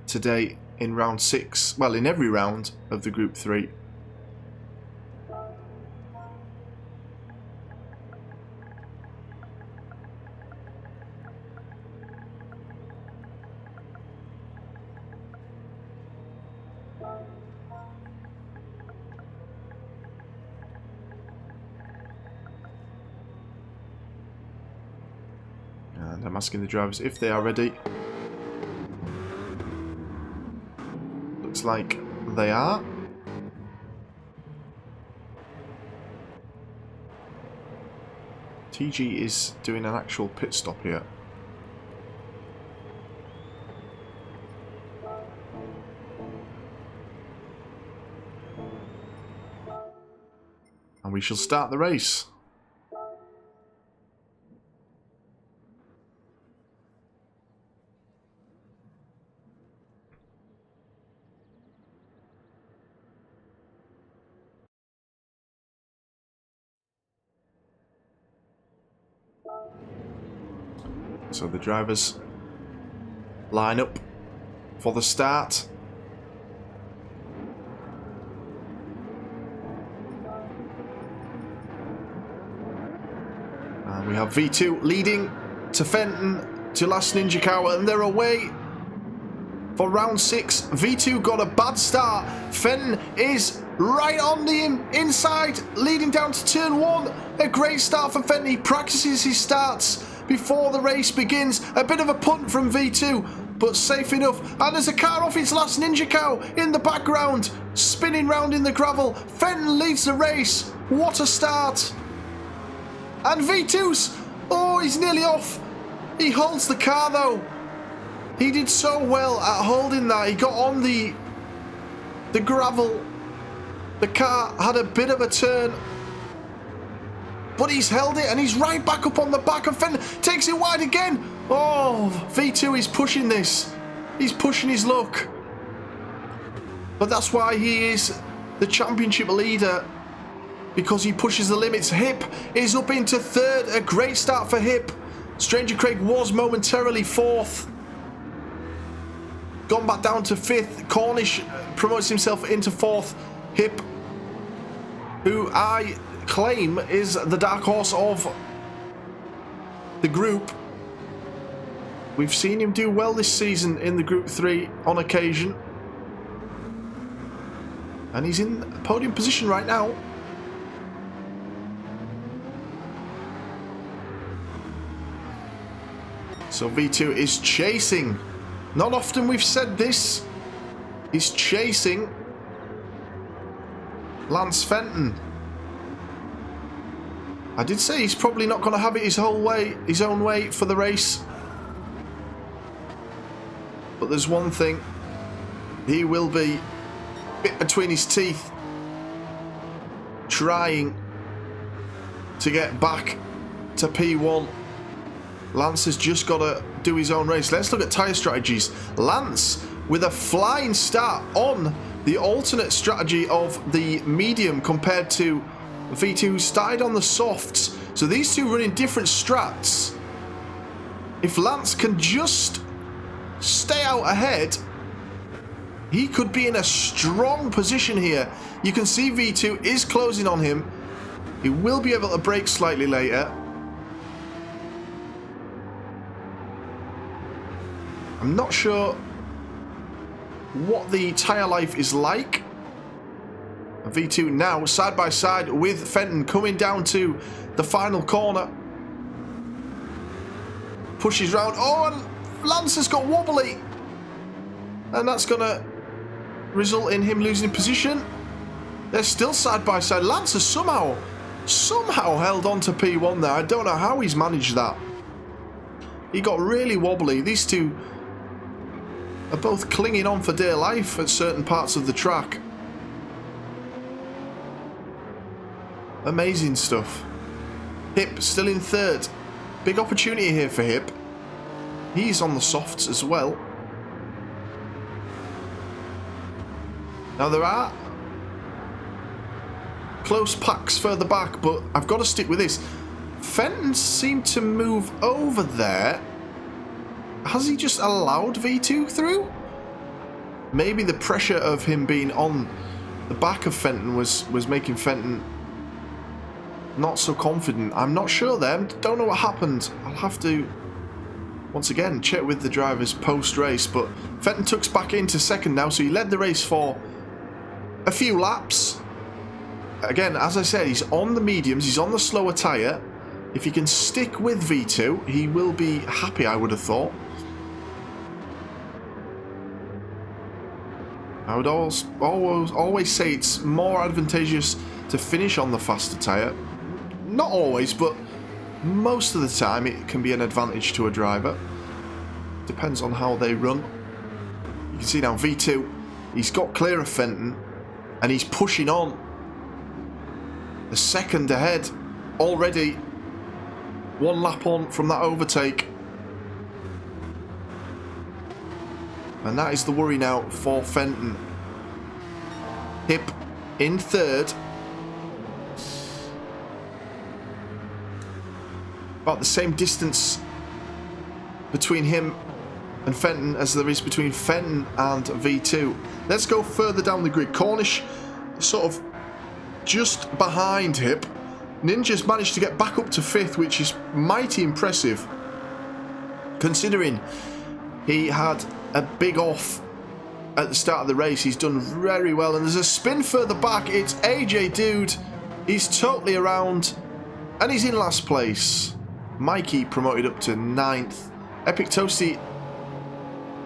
today in round 6. Well, in every round of the Group 3. And I'm asking the drivers if they are ready. Looks like they are. TG is doing an actual pit stop here. And we shall start the race. So the drivers line up for the start. And we have V2 leading to Fenton, to Last Ninja Cow, and they're away. for round 6. V2 got a bad start. Fenton is right on the inside, leading down to turn 1. A great start for Fenton. He practices his starts before the race begins. A bit of a punt from V2, but safe enough. And there's a car off its last Ninja Cow in the background, spinning round in the gravel. Fenton leads the race. What a start. And V2's, oh, he's nearly off. He holds the car though. He did so well at holding that. He got on the gravel. The car had a bit of a turn, but he's held it and he's right back up on the back of Fenton. Takes it wide again. Oh, V2 is pushing this. He's pushing his luck. But that's why he is the championship leader, because he pushes the limits. Hip is up into 3rd. A great start for Hip. Stranger Craig was momentarily 4th. Gone back down to 5th. Cornish promotes himself into 4th. Hip, who I claim is the dark horse of the group. We've seen him do well this season in the Group 3 on occasion. And he's in podium position right now. So V2 is chasing. Not often we've said this. He's chasing Lance Fenton. I did say he's probably not going to have it his own way for the race. But there's one thing. He will be bit between his teeth, trying to get back to P1. Lance has just got to do his own race. Let's look at tyre strategies. Lance with a flying start on the alternate strategy of the medium compared to V2, who started on the softs. So these two running different strats. If Lance can just stay out ahead, he could be in a strong position here. You can see V2 is closing on him. He will be able to brake slightly later. I'm not sure what the tyre life is like. V2 now side by side with Fenton, coming down to the final corner. Pushes round. Oh, and Lance has got wobbly. And that's going to result in him losing position. They're still side by side. Lance has somehow held on to P1 there. I don't know how he's managed that. He got really wobbly. These two are both clinging on for dear life at certain parts of the track. Amazing stuff. Hip still in 3rd. Big opportunity here for Hip. He's on the softs as well. Now there are close packs further back, but I've got to stick with this. Fenton seemed to move over there. Has he just allowed V2 through? Maybe the pressure of him being on the back of Fenton was making Fenton not so confident. I'm not sure there. Don't know what happened. I'll have to, once again, check with the drivers post-race. But Fenton tucks back into 2nd now, so he led the race for a few laps. Again, as I said, he's on the mediums. He's on the slower tyre. If he can stick with V2, he will be happy, I would have thought. I would always say it's more advantageous to finish on the faster tyre. Not always, but most of the time it can be an advantage to a driver. Depends on how they run. You can see now V2, he's got clear of Fenton and he's pushing on. The 2nd ahead, already 1 lap on from that overtake. And that is the worry now for Fenton. Hip in 3rd. About the same distance between him and Fenton as there is between Fenton and V2. Let's go further down the grid. Cornish sort of just behind Hip. Ninja's managed to get back up to 5th, which is mighty impressive, considering he had a big off at the start of the race. He's done very well, and there's a spin further back. It's AJ Dude. He's totally around, and he's in last place. Mikey promoted up to 9th. Epic Toasty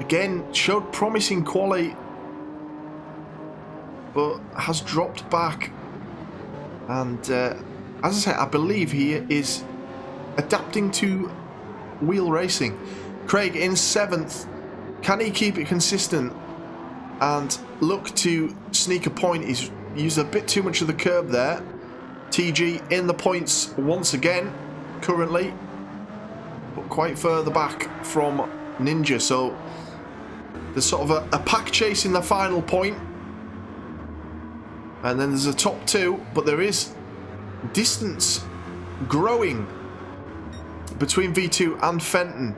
again showed promising quality, but has dropped back. And as I say, I believe he is adapting to wheel racing. Craig in 7th. Can he keep it consistent and look to sneak a point? He's used a bit too much of the curb there. TG in the points once again, currently, but quite further back from Ninja. So there's sort of a pack chase in the final point, and then there's a top 2, but there is distance growing between V2 and Fenton.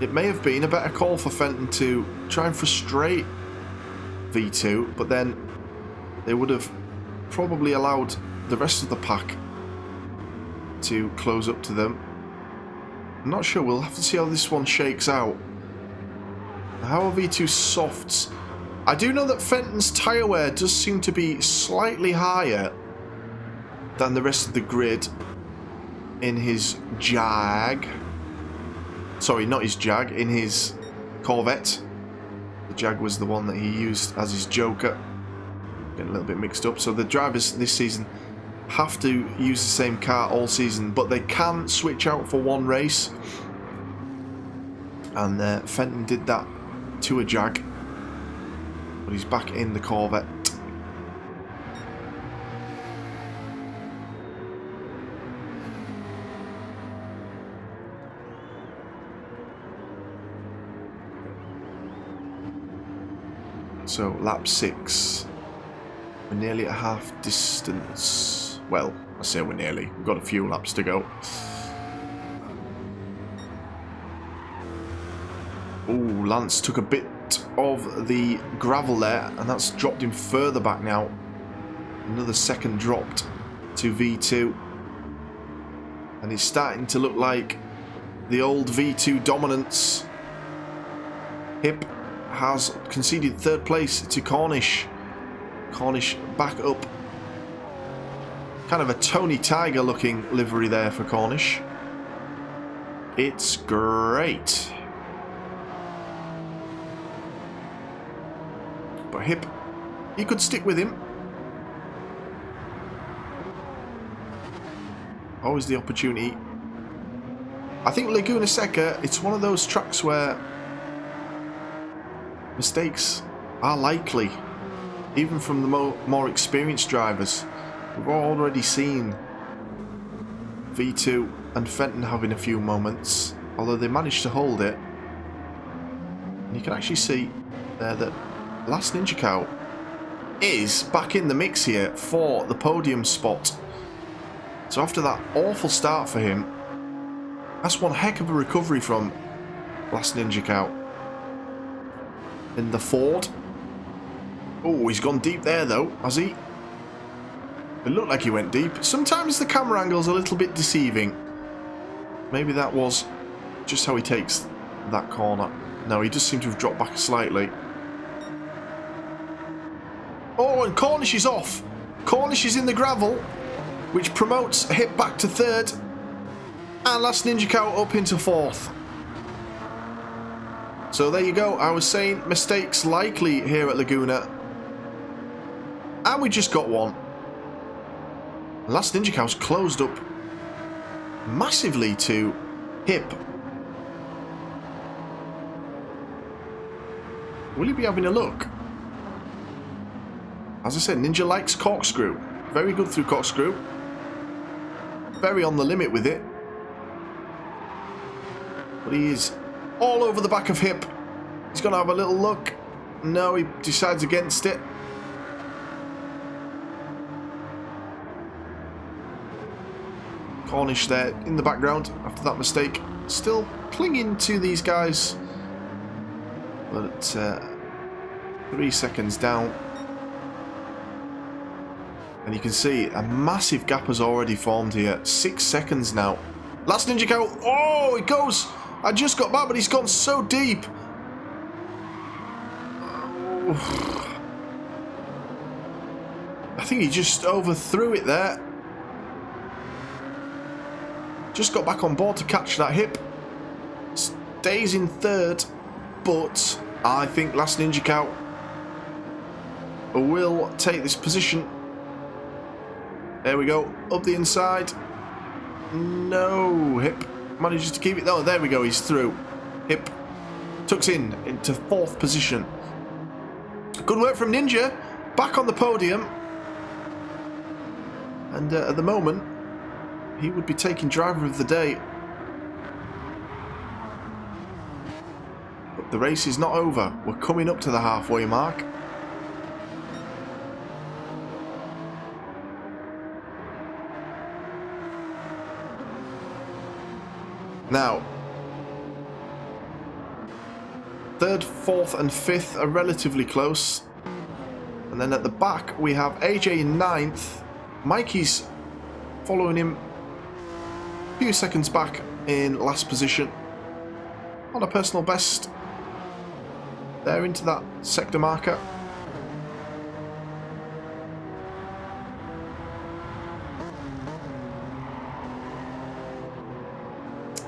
It may have been a better call for Fenton to try and frustrate V2, but then they would have probably allowed the rest of the pack to close up to them. I'm not sure. We'll have to see how this one shakes out. How are V2's softs? I do know that Fenton's tyre wear does seem to be slightly higher than the rest of the grid in his Jag. Sorry, not his Jag, in his Corvette. The Jag was the one that he used as his Joker. Getting a little bit mixed up. So the drivers this season have to use the same car all season, but they can switch out for one race. And Fenton did that to a Jag, but he's back in the Corvette. So lap 6. We're nearly at half distance. Well, I say we're nearly. We've got a few laps to go. Ooh, Lance took a bit of the gravel there, and that's dropped him further back now. Another second dropped to V2. And it's starting to look like the old V2 dominance. Hip has conceded 3rd place to Cornish. Cornish back up. Kind of a Tony Tiger looking livery there for Cornish. It's great. But Hip, he could stick with him. Always the opportunity. I think Laguna Seca, it's one of those tracks where mistakes are likely, even from the more experienced drivers. We've already seen V2 and Fenton having a few moments, although they managed to hold it. And you can actually see there that Last Ninja Cow is back in the mix here for the podium spot. So after that awful start for him, that's one heck of a recovery from Last Ninja Cow. In the Ford. Oh, he's gone deep there though, has he? It looked like he went deep. Sometimes the camera angle's a little bit deceiving. Maybe that was just how he takes that corner. No, he does seem to have dropped back slightly. Oh, and Cornish is off. Cornish is in the gravel, which promotes Hip back to 3rd. And Last Ninja Cow up into 4th. So there you go. I was saying mistakes likely here at Laguna. And we just got one. Last Ninja Cow's closed up massively to Hip. Will he be having a look? As I said, Ninja likes corkscrew. Very good through corkscrew. Very on the limit with it. But he is all over the back of Hip. He's going to have a little look. No, he decides against it. Cornish there in the background after that mistake. Still clinging to these guys. But 3 seconds down. And you can see a massive gap has already formed here. 6 seconds now. Last Ninja Cow. Oh, it goes I just got back, but he's gone so deep. I think he just overthrew it there. Just got back on board to catch that hip. Stays in third, but I think Last Ninja Cow will take this position. There we go, up the inside. No, Hip manages to keep it. Oh, there we go, he's through. Hip tucks in into fourth position. Good work from Ninja, back on the podium. And at the moment, he would be taking driver of the day. But the race is not over. We're coming up to the halfway mark. Now, third, fourth and fifth are relatively close. And then at the back we have AJ in ninth. Mikey's following him a few seconds back in last position. On a personal best. There into that sector marker.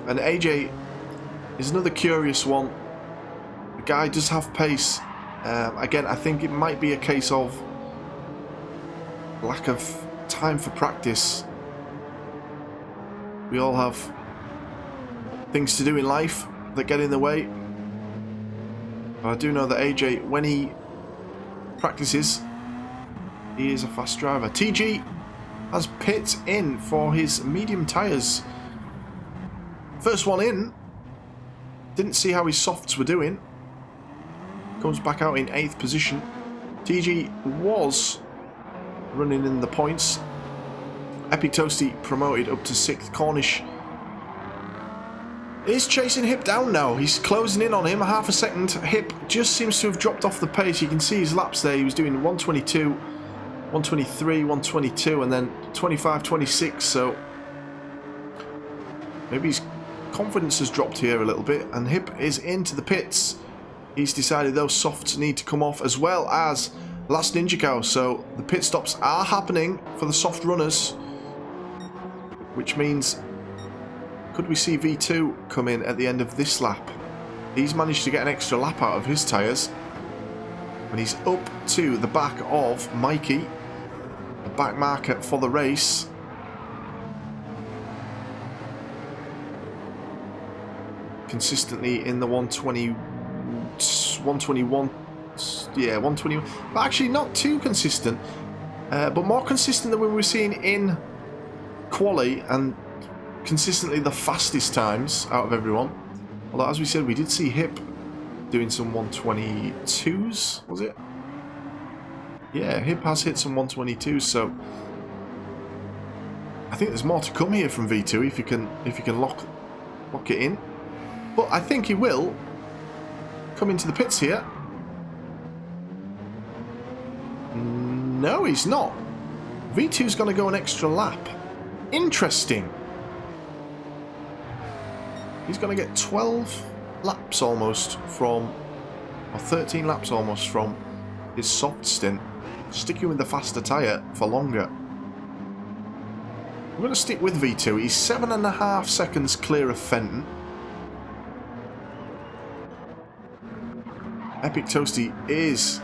And AJ is another curious one. The guy does have pace. Again, I think it might be a case of lack of time for practice. We all have things to do in life that get in the way. But I do know that AJ, when he practices, he is a fast driver. TG has pit in for his medium tyres. First one in. Didn't see how his softs were doing. Comes back out in 8th position. TG was running in the points. Epic Toasty promoted up to 6th. Cornish is chasing Hip down now. He's closing in on him, half a second. Hip just seems to have dropped off the pace. You can see his laps there. He was doing 122, 123, 122, and then 25, 26. So maybe his confidence has dropped here a little bit. And Hip is into the pits. He's decided those softs need to come off, as well as Last Ninja Cow. So the pit stops are happening for the soft runners, which means could we see V2 come in at the end of this lap? He's managed to get an extra lap out of his tyres, and he's up to the back of Mikey, the back marker for the race. Consistently in the 120, 121, yeah, 121, but actually not too consistent, but more consistent than we were seeing in quali, and consistently the fastest times out of everyone. Although, as we said, we did see Hip doing some 122s, was it? Yeah, Hip has hit some 122s, so I think there's more to come here from V2 if you can lock it in. But I think he will come into the pits here. No, he's not. V2's going to go an extra lap. Interesting. He's going to get 12 laps almost from, or 13 laps almost from his soft stint, sticking with the faster tyre for longer. We're going to stick with V2. He's 7.5 seconds clear of Fenton. Epic Toasty is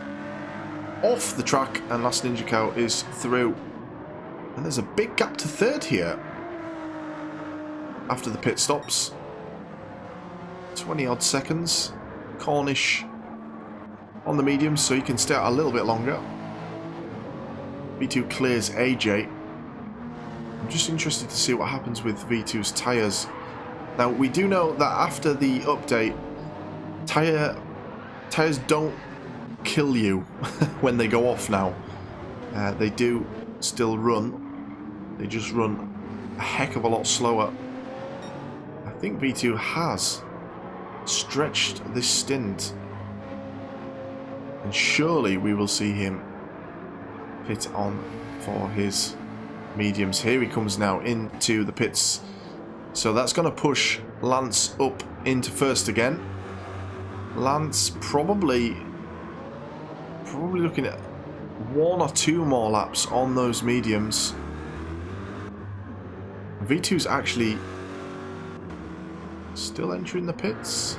off the track, and Last Ninja Cow is through. And there's a big gap to third here after the pit stops. 20 odd seconds. Cornish on the mediums, so he can stay out a little bit longer. V2 clears AJ. I'm just interested to see what happens with V2's tyres. Now, we do know that after the update, tyres don't kill you when they go off now. They do still run. They just run a heck of a lot slower. I think V2 has stretched this stint, and surely we will see him pit on for his mediums. Here he comes now into the pits, so that's going to push Lance up into first again. Lance probably looking at 1 or 2 more laps on those mediums. V2's actually still entering the pits.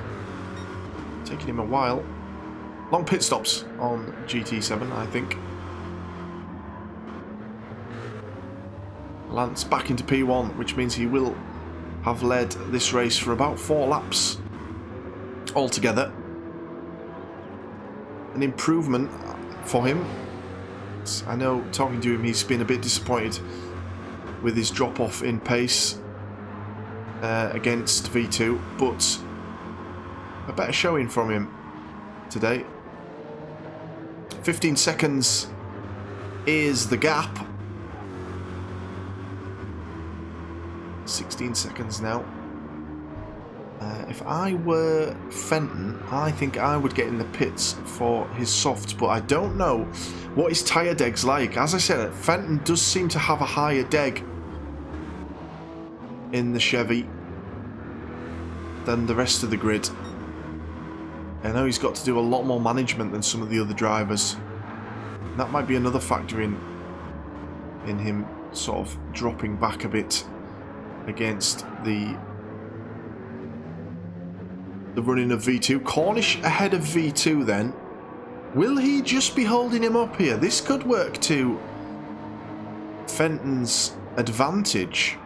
Taking him a while. Long pit stops on GT7, I think. Lance back into P1, which means he will have led this race for about 4 laps altogether. An improvement for him. I know, talking to him, he's been a bit disappointed with his drop-off in pace against V2, but a better showing from him today. 15 seconds is the gap. 16 seconds now. If I were Fenton, I think I would get in the pits for his softs, but I don't know what his tyre deg's like. As I said, Fenton does seem to have a higher deg in the Chevy than the rest of the grid. I know he's got to do a lot more management than some of the other drivers. That might be another factor in him sort of dropping back a bit against the running of V2. Cornish ahead of V2 then. Will he just be holding him up here? This could work to Fenton's advantage.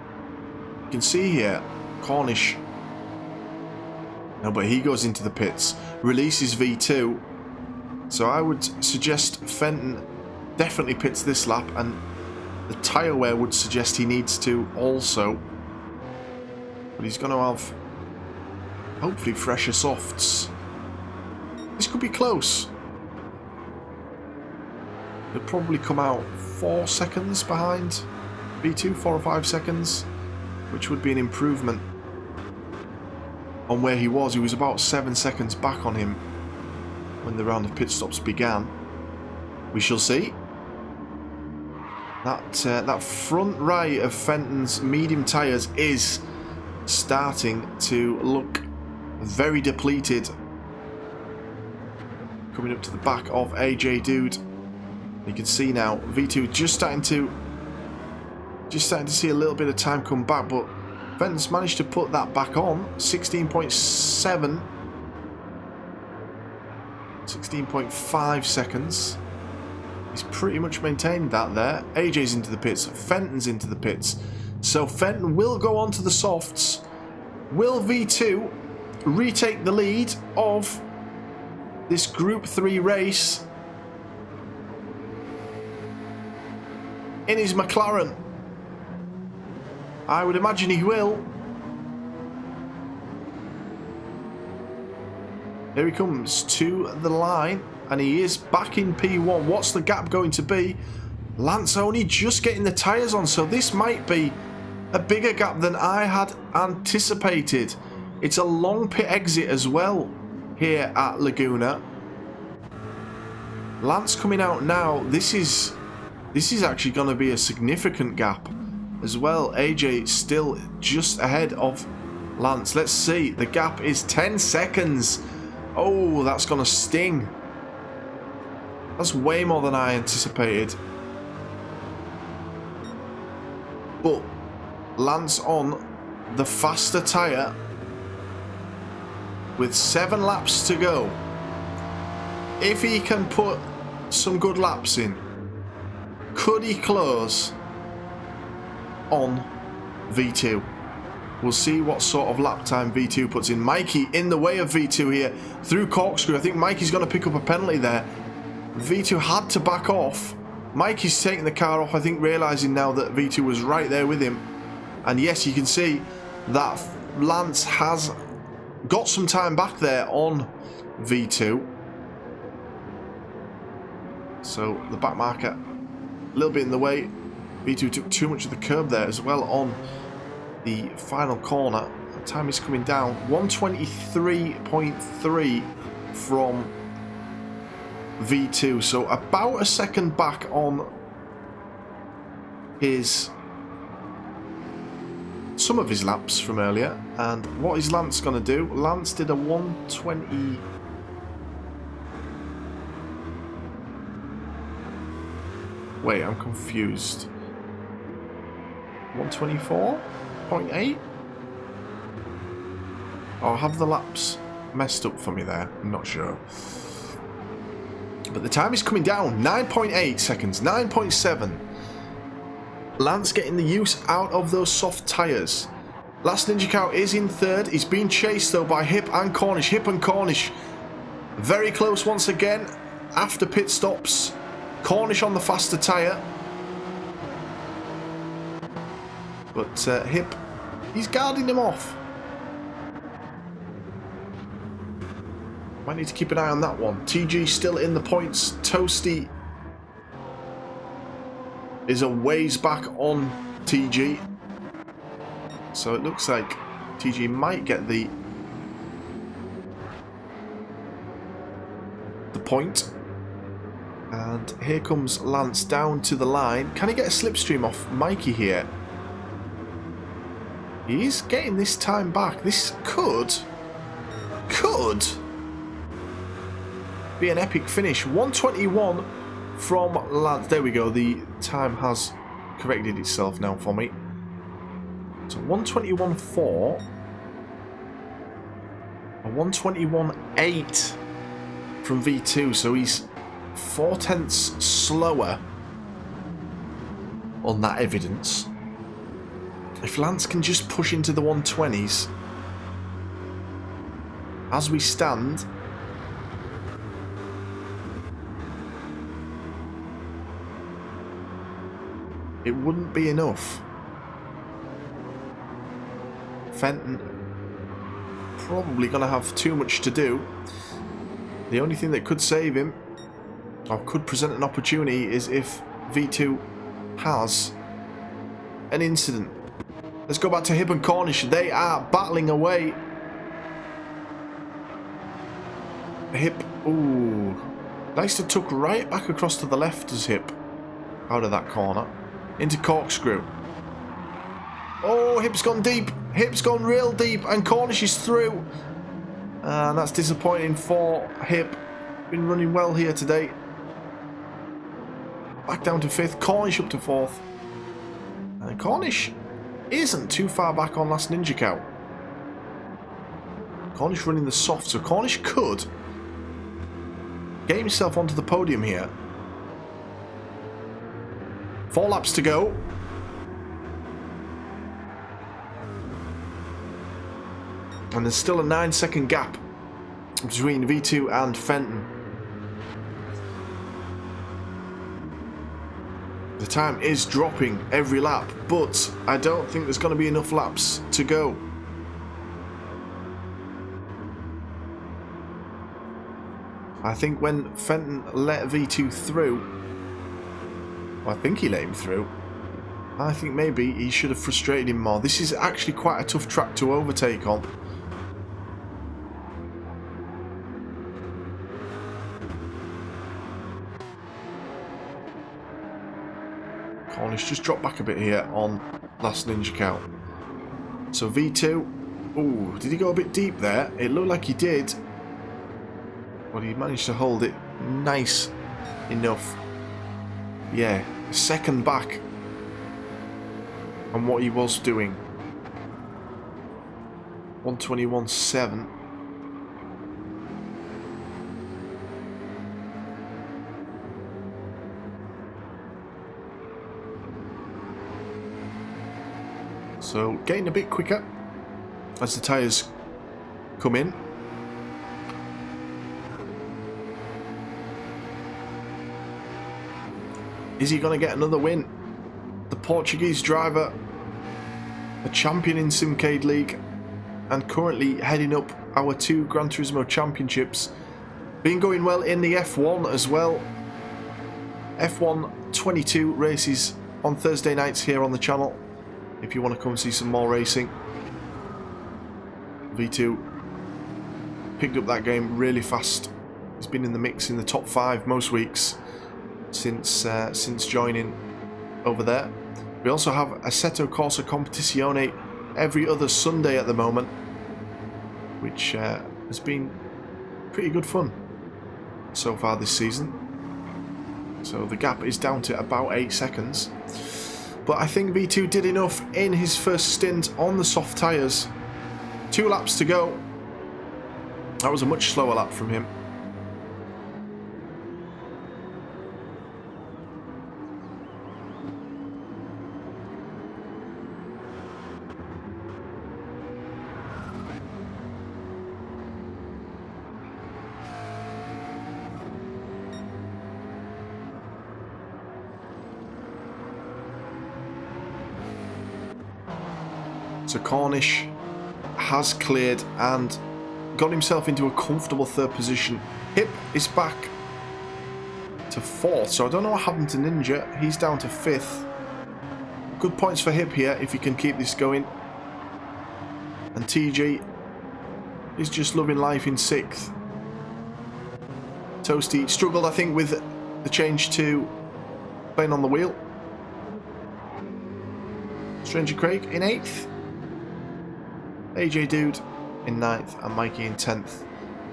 You can see here, Cornish. No, but he goes into the pits, releases V2. So I would suggest Fenton definitely pits this lap, and the tyre wear would suggest he needs to also. But he's going to have hopefully fresher softs. This could be close. He'll probably come out 4 seconds behind V2, 4 or 5 seconds, which would be an improvement on where he was. He was about 7 seconds back on him when the round of pit stops began. We shall see. That front right of Fenton's medium tyres is starting to look very depleted. Coming up to the back of AJ Dude. You can see now V2 just starting to see a little bit of time come back, but Fenton's managed to put that back on. 16.7, 16.5 seconds. He's pretty much maintained that there. AJ's into the pits, Fenton's into the pits. So Fenton will go on to the softs. Will V2 retake the lead of this Group 3 race in his McLaren? I would imagine he will. Here he comes to the line, and he is back in P1. What's the gap going to be? Lance only just getting the tyres on, so this might be a bigger gap than I had anticipated. It's a long pit exit as well here at Laguna. Lance coming out now. This is actually going to be a significant gap as well. AJ still just ahead of Lance. Let's see. The gap is 10 seconds. Oh, that's going to sting. That's way more than I anticipated. But Lance on the faster tyre with 7 laps to go. If he can put some good laps in, could he close on V2? We'll see what sort of lap time V2 puts in. Mikey in the way of V2 here through corkscrew. I think Mikey's going to pick up a penalty there. V2 had to back off. Mikey's taking the car off, I think, realising now that V2 was right there with him. And yes, you can see that Lance has got some time back there on V2. So the back marker a little bit in the way. V2 took too much of the curb there as well on the final corner. The time is coming down. 123.3 from V2. So about a second back some of his laps from earlier. And what is Lance going to do? Lance did a 120... Wait, I'm confused. 124.8? Or have the laps messed up for me there? I'm not sure. But the time is coming down. 9.8 seconds. 9.7. Lance getting the use out of those soft tyres. Last Ninja Cow is in third. He's being chased though by Hip and Cornish. Hip and Cornish very close once again after pit stops. Cornish on the faster tyre. But Hip, he's guarding him off. Might need to keep an eye on that one. TG still in the points. Toasty is a ways back on TG. So it looks like TG might get the point. And here comes Lance down to the line. Can he get a slipstream off Mikey here? He's getting this time back. This could be an epic finish. 121 from Lance. There we go. The time has corrected itself now for me. So 121.4. A 121.8 from V2. So he's 0.4 slower on that evidence. If Lance can just push into the 120s, as we stand, it wouldn't be enough. Fenton probably going to have too much to do. The only thing that could save him, or could present an opportunity, is if V2 has an incident. Let's go back to Hip and Cornish. They are battling away. Hip, ooh, nice to tuck right back across to the left as Hip out of that corner into corkscrew. Oh, Hip's gone deep. Hip's gone real deep, and Cornish is through. And that's disappointing for Hip. Been running well here today. Back down to 5th. Cornish up to 4th. And Cornish isn't too far back on Last Ninja Cow. Cornish running the soft, so Cornish could get himself onto the podium here. 4 laps to go. And there's still a 9-second gap between V2 and Fenton. The time is dropping every lap, but I don't think there's going to be enough laps to go. I think when Fenton let V2 through, well, I think he let him through, I think maybe he should have frustrated him more. This is actually quite a tough track to overtake on. Cornish just dropped back a bit here on Last Ninja Cow. So V2, ooh, did he go a bit deep there? It looked like he did. But he managed to hold it nice enough. Yeah, a second back on what he was doing. 121.7. So getting a bit quicker as the tyres come in. Is he going to get another win? The Portuguese driver, a champion in Simcade League, and currently heading up our 2 Gran Turismo championships. Been going well in the F1 as well. F1 22 races on Thursday nights here on the channel, if you want to come see some more racing. V2 picked up that game really fast. He's been in the mix in the top 5 most weeks since joining over there. We also have Assetto Corsa Competizione every other Sunday at the moment, which has been pretty good fun so far this season. So the gap is down to about 8 seconds. But I think V2 did enough in his first stint on the soft tyres. 2 laps to go. That was a much slower lap from him. So Cornish has cleared and got himself into a comfortable 3rd position. Hip is back to 4th, so I don't know what happened to Ninja. He's down to 5th. Good points for Hip here if he can keep this going. And TG is just loving life in 6th. Toasty struggled, I think, with the change to playing on the wheel. Stranger Craig in 8th. AJ Dude in 9th and Mikey in 10th.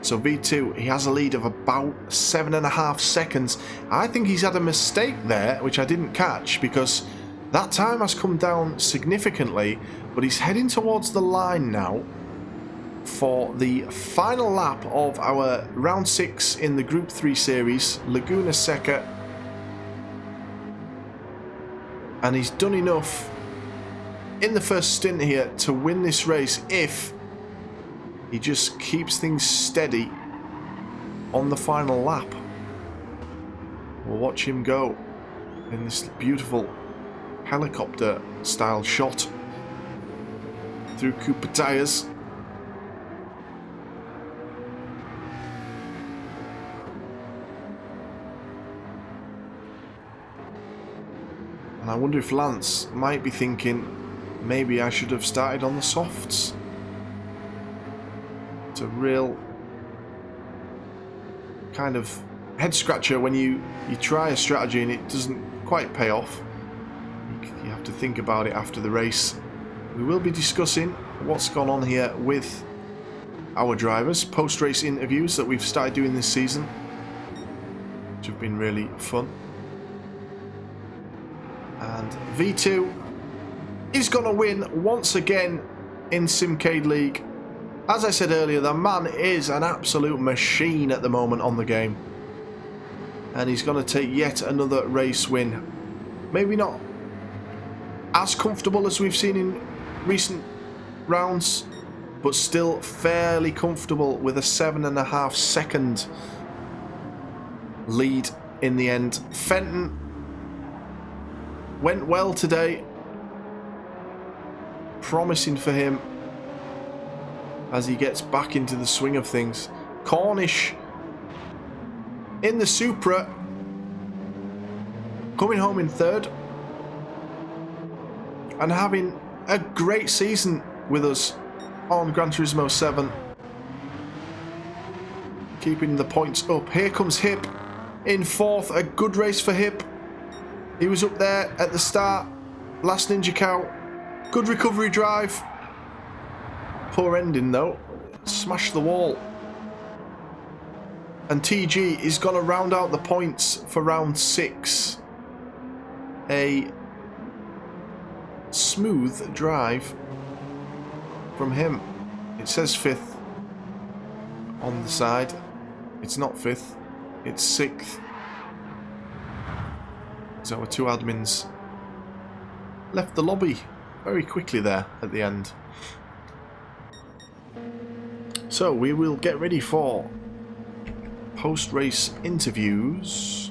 So V2, he has a lead of about 7.5 seconds. I think he's had a mistake there, which I didn't catch, because that time has come down significantly, but he's heading towards the line now for the final lap of our round 6 in the Group 3 series, Laguna Seca. And he's done enough in the first stint here to win this race if he just keeps things steady on the final lap. We'll watch him go in this beautiful helicopter style shot through Cooper tyres. And I wonder if Lance might be thinking, maybe I should have started on the softs. It's a real kind of head scratcher when you try a strategy and it doesn't quite pay off. You have to think about it after the race. We will be discussing what's gone on here with our drivers, post-race interviews that we've started doing this season, which have been really fun. And V2 is going to win once again in Simcade League. As I said earlier, the man is an absolute machine at the moment on the game. And he's going to take yet another race win. Maybe not as comfortable as we've seen in recent rounds, but still fairly comfortable with a 7.5 second lead in the end. Fenton went well today. Promising for him as he gets back into the swing of things. Cornish in the Supra, coming home in 3rd and having a great season with us on Gran Turismo 7, keeping the points up. Here comes Hip in 4th. A good race for Hip. He was up there at the start. Last Ninja Cow. Good recovery drive. Poor ending though. Smashed the wall. And TG is going to round out the points for round 6. A smooth drive from him. It says 5th on the side. It's not 5th. It's 6th. So our 2 admins left the lobby very quickly there at the end. So we will get ready for post-race interviews.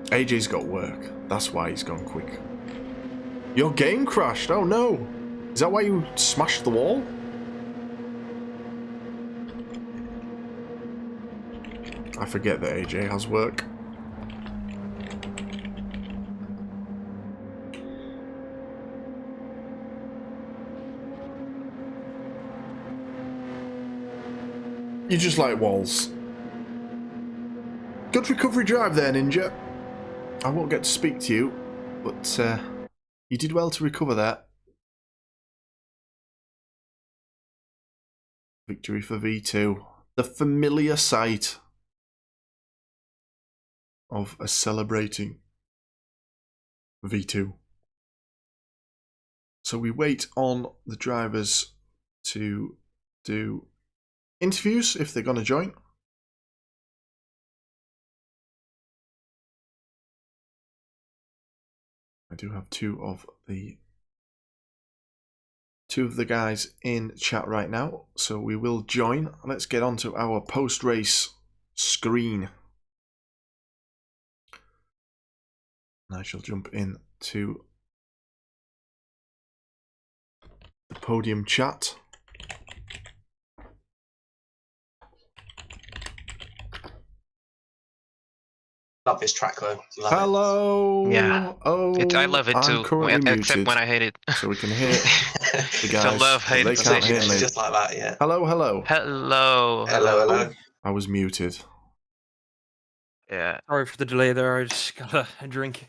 AJ's got work. That's why he's gone quick. Your game crashed. Oh no. Is that why you smashed the wall? I forget that AJ has work. You just like walls. Good recovery drive there, Ninja. I won't get to speak to you, but you did well to recover that. Victory for V2. The familiar sight of a celebrating V2. So we wait on the drivers to do interviews if they're going to join. I do have two of the guys in chat right now, so we will join. Let's get on to our post-race screen. And I shall jump in to the podium chat. Love this track though. Love Hello. Yeah. Oh, I love it I'm too. currently Except muted, when I hate it. so we can hear the It's a guys. love-hate They can't hear relationship. me. Just like that, yeah. Hello, hello. Hello. Hello. I was muted. Yeah. Sorry for the delay there. I just got a drink.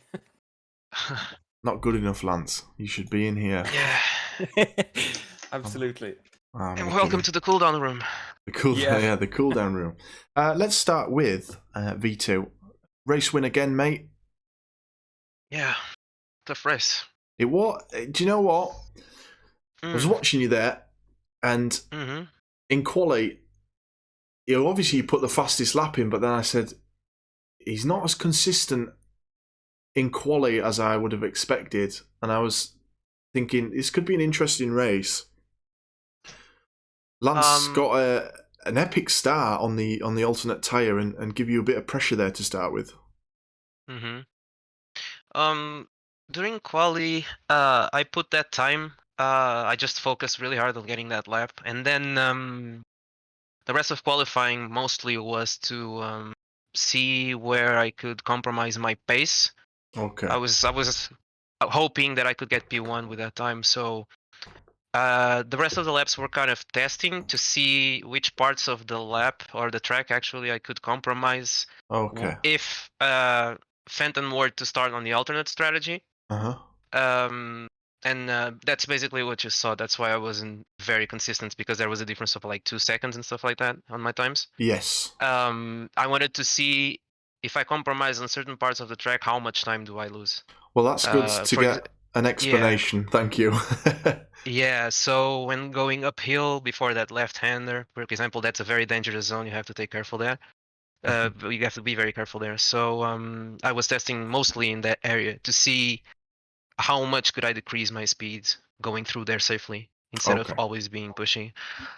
Not good enough, Lance. You should be in here. Yeah. Absolutely. And welcome to the cooldown room. The cool, Yeah. the cool down room. Let's start with V2. Race win again, mate. Yeah. Tough race. It was. Do you know what? I was watching you there, and in quali, obviously you put the fastest lap in, but then I said he's not as consistent in quali as I would have expected, and I was thinking this could be an interesting race. Lance got an epic start on the alternate tyre and give you a bit of pressure there to start with. During quali, I put that time. I just focused really hard on getting that lap, and then the rest of qualifying mostly was to see where I could compromise my pace. Okay. I was hoping that I could get P1 with that time, so the rest of the laps were kind of testing to see which parts of the lap or the track actually I could compromise. Okay. If Fenton were to start on the alternate strategy. And that's basically what you saw. That's why I wasn't very consistent, because there was a difference of like 2 seconds and stuff like that on my times. Yes. I wanted to see if I compromise on certain parts of the track, how much time do I lose? Well, that's good to get an explanation. Yeah. Thank you. Yeah, so when going uphill before that left-hander, for example, that's a very dangerous zone. You have to take careful there. You have to be very careful there. So I was testing mostly in that area to see how much could I decrease my speeds going through there safely instead of always being pushy.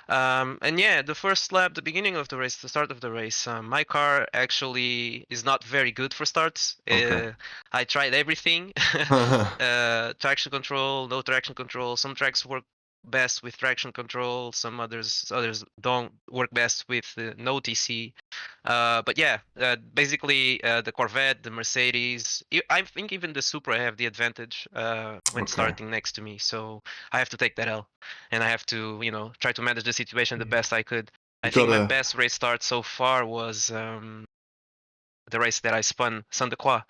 And yeah, the first lap, the beginning of the race, the start of the race, my car actually is not very good for starts. I tried everything. Traction control, no traction control. Some tracks work best with traction control, some others don't work best with no TC. But yeah, basically the Corvette, the Mercedes, I think even the Supra have the advantage when starting next to me. So I have to take that L, and I have to, try to manage the situation the best I could. I think my best race start so far was the race that I spun, Sainte-Croix.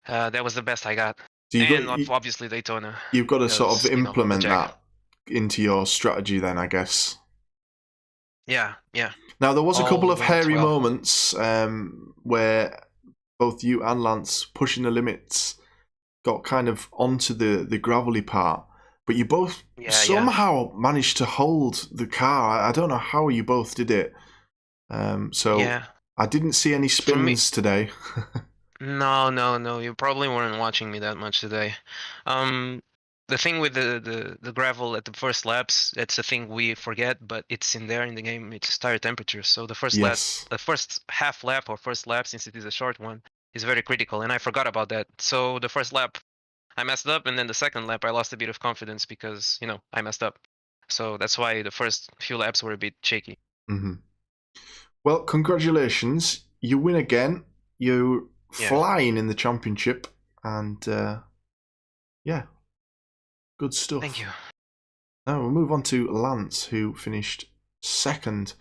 That was the best I got. And obviously Daytona. You've got to sort of implement that into your strategy then, I guess. Yeah. Now, there was a couple of hairy moments where both you and Lance, pushing the limits, got kind of onto the gravelly part, but you both somehow managed to hold the car. I don't know how you both did it. I didn't see any spins today. No. You probably weren't watching me that much today. The thing with the gravel at the first laps, that's a thing we forget, but it's in there in the game. It's tire temperature. So the first lap, the first half lap or first lap, since it is a short one, is very critical. And I forgot about that. So the first lap, I messed up, and then the second lap, I lost a bit of confidence because I messed up. So that's why the first few laps were a bit shaky. Well, congratulations! You win again. You're flying in the championship, and good stuff. Thank you. Now we'll move on to Lance, who finished second.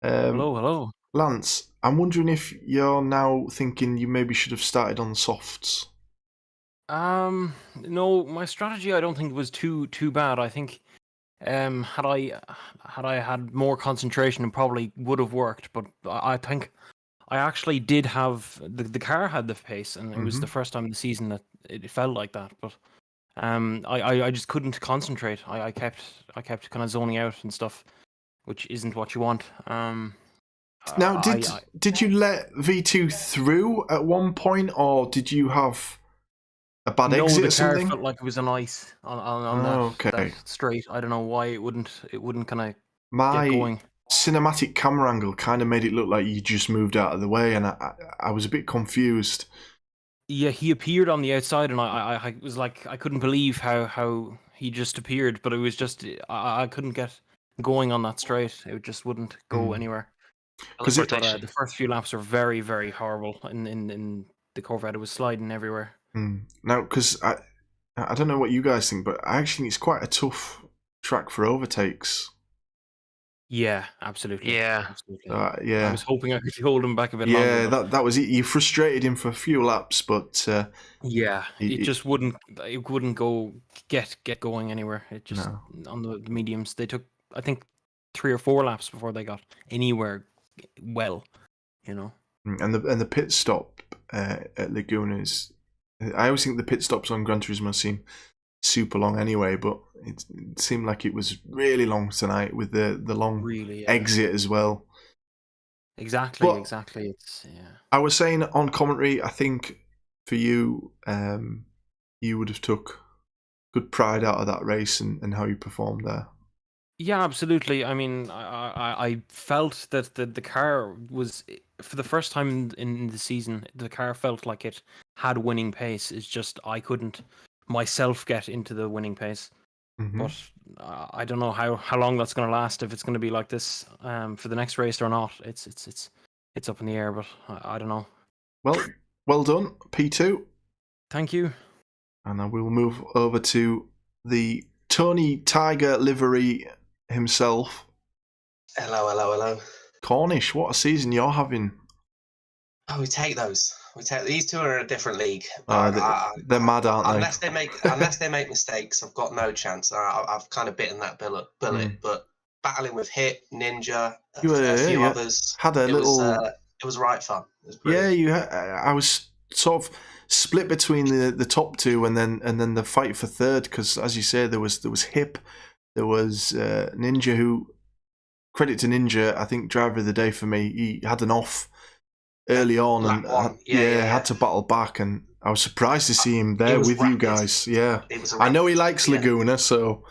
Hello. Lance, I'm wondering if you're now thinking you maybe should have started on the softs. No, my strategy I don't think was too bad. I think had I had more concentration, it probably would have worked. But I think I actually did have the car had the pace, and it was the first time in the season that it felt like that. But I just couldn't concentrate. I kept kind of zoning out and stuff, which isn't what you want. Now, I did you let V2 through at one point, or did you have a bad no, exit the or car something? felt like it was on ice on Oh, that okay. straight. I don't know why it wouldn't kind of get My going. cinematic camera angle kind of made it look like you just moved out of the way, and I was a bit confused. Yeah, he appeared on the outside, and I was like, I couldn't believe how he just appeared, but it was just I couldn't get going on that straight. It just wouldn't go anywhere. Because But the first few laps were very, very horrible in the Corvette. It was sliding everywhere. now, because I don't know what you guys think, but I actually think it's quite a tough track for overtakes. Yeah, absolutely. Yeah. Absolutely. Yeah. I was hoping I could hold him back a bit Yeah, longer. But that was it. You frustrated him for a few laps, but yeah, it just wouldn't. It wouldn't go get going anywhere. It just on the mediums. They took, I think, 3 or 4 laps before they got anywhere well. You know. And the pit stop at Laguna is. I always think the pit stops on Gran Turismo seem super long anyway, but it seemed like it was really long tonight with the long exit as well. Exactly. But Exactly. It's I was saying on commentary, I think for you, you would have took good pride out of that race and how you performed there. Yeah, absolutely. I mean, I felt that the car was, for the first time in the season, the car felt like it had winning pace. It's just I couldn't myself get into the winning pace. But I don't know how long that's going to last. If it's going to be like this for the next race or not, it's up in the air. But I don't know. Well done, P2. Thank you. And I will move over to the Tony Tiger livery himself. Hello. Cornish, what a season you're having. Oh, we take those. These two are in a different league. They're mad, aren't they? Unless they make mistakes, I've got no chance. I've kind of bitten that bullet. But battling with Hit, Ninja, a few others, had a little. It was right fun. It was brilliant. I was sort of split between the top two and then the fight for third, because as you say, there was Hip, there was Ninja, who, credit to Ninja, I think driver of the day for me. He had an off early on and had to battle back, and I was surprised to see him there with you guys. Yeah, I know he likes Laguna, so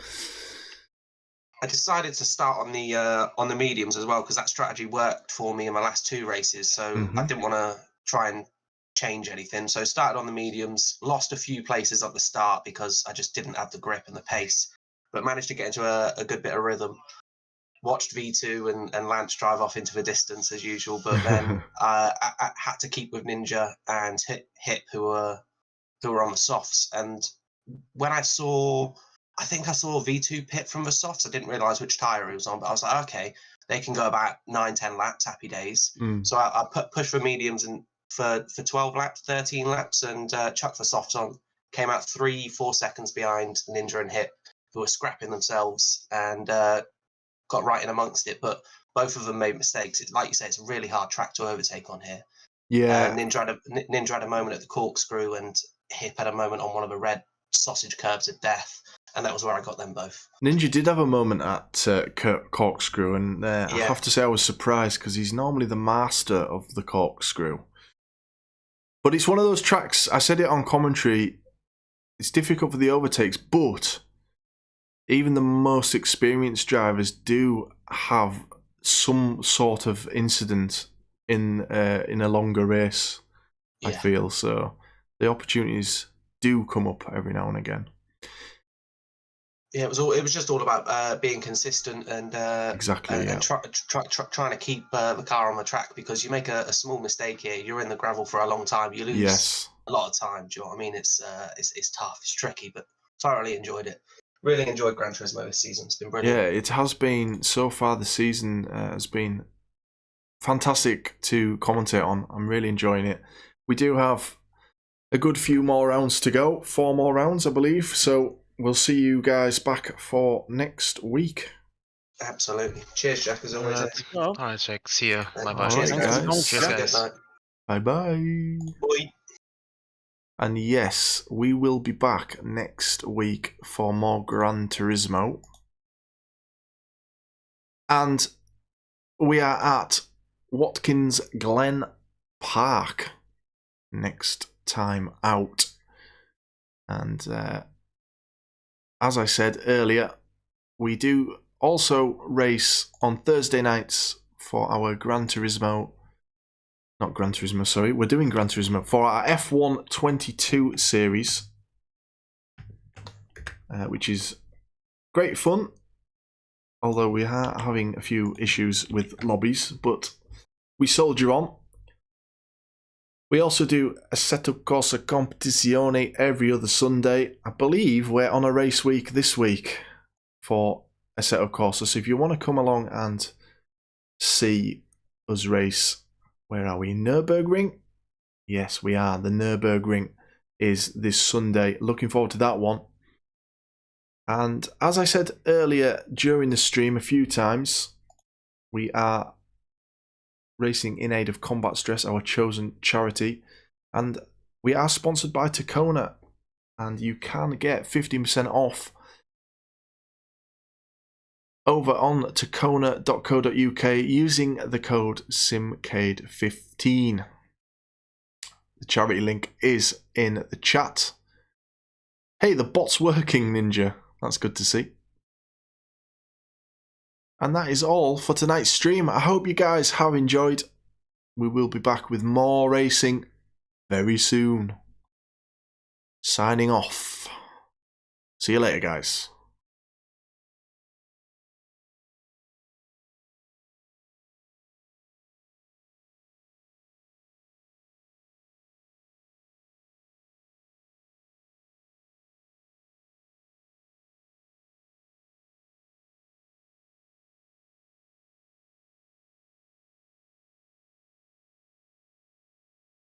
I decided to start on the mediums as well, because that strategy worked for me in my last 2 races. So I didn't want to try and change anything. So started on the mediums, lost a few places at the start because I just didn't have the grip and the pace, but managed to get into a good bit of rhythm. Watched V2 and Lance drive off into the distance as usual, but then I had to keep with Ninja and Hip, who were on the softs. And when I think I saw V2 pit from the softs, I didn't realise which tyre he was on, but I was like, okay, they can go about 9-10 laps, happy days. So I pushed for mediums and for 12 laps, 13 laps, and chucked the softs on. Came out 3-4 seconds behind Ninja and Hip, who were scrapping themselves, and got right in amongst it. But both of them made mistakes. Like you say, it's a really hard track to overtake on here. Yeah, Ninja had a moment at the corkscrew, and Hip had a moment on one of the red sausage curbs of death, and that was where I got them both. Ninja did have a moment at corkscrew, and I have to say I was surprised, because he's normally the master of the corkscrew. But it's one of those tracks, I said it on commentary, it's difficult for the overtakes, but even the most experienced drivers do have some sort of incident in a longer race, I feel. So the opportunities do come up every now and again. Yeah, it was just all about being consistent and and trying to keep the car on the track, because you make a small mistake here, you're in the gravel for a long time, you lose a lot of time. Do you know what I mean? It's tough, it's tricky, but thoroughly enjoyed it. Really enjoyed Gran Turismo this season. It's been brilliant. Yeah, it has been so far. The season has been fantastic to commentate on. I'm really enjoying it. We do have a good few more rounds to go. 4 more rounds, I believe. So we'll see you guys back for next week. Absolutely. Cheers, Jack, as always. All right, Jack. See you. Bye-bye. Cheers, Alright, guys. guys. Cheers, Have a guys. good night. Bye-bye. Bye. And yes, we will be back next week for more Gran Turismo. And we are at Watkins Glen Park next time out. And as I said earlier, we do also race on Thursday nights for our Gran Turismo. Not Gran Turismo, sorry. We're doing Gran Turismo for our F1 22 series, which is great fun. Although we are having a few issues with lobbies, but we soldier on. We also do Assetto Corsa Competizione every other Sunday. I believe we're on a race week this week for Assetto Corsa. So if you want to come along and see us race, where are we? Nürburgring? Yes, we are. The Nürburgring is this Sunday. Looking forward to that one. And as I said earlier during the stream a few times, we are racing in aid of Combat Stress, our chosen charity. And we are sponsored by Takona. And you can get 15% off over on takona.co.uk using the code SIMCADE15. The charity link is in the chat. Hey, the bot's working, Ninja. That's good to see. And that is all for tonight's stream. I hope you guys have enjoyed. We will be back with more racing very soon. Signing off. See you later, guys.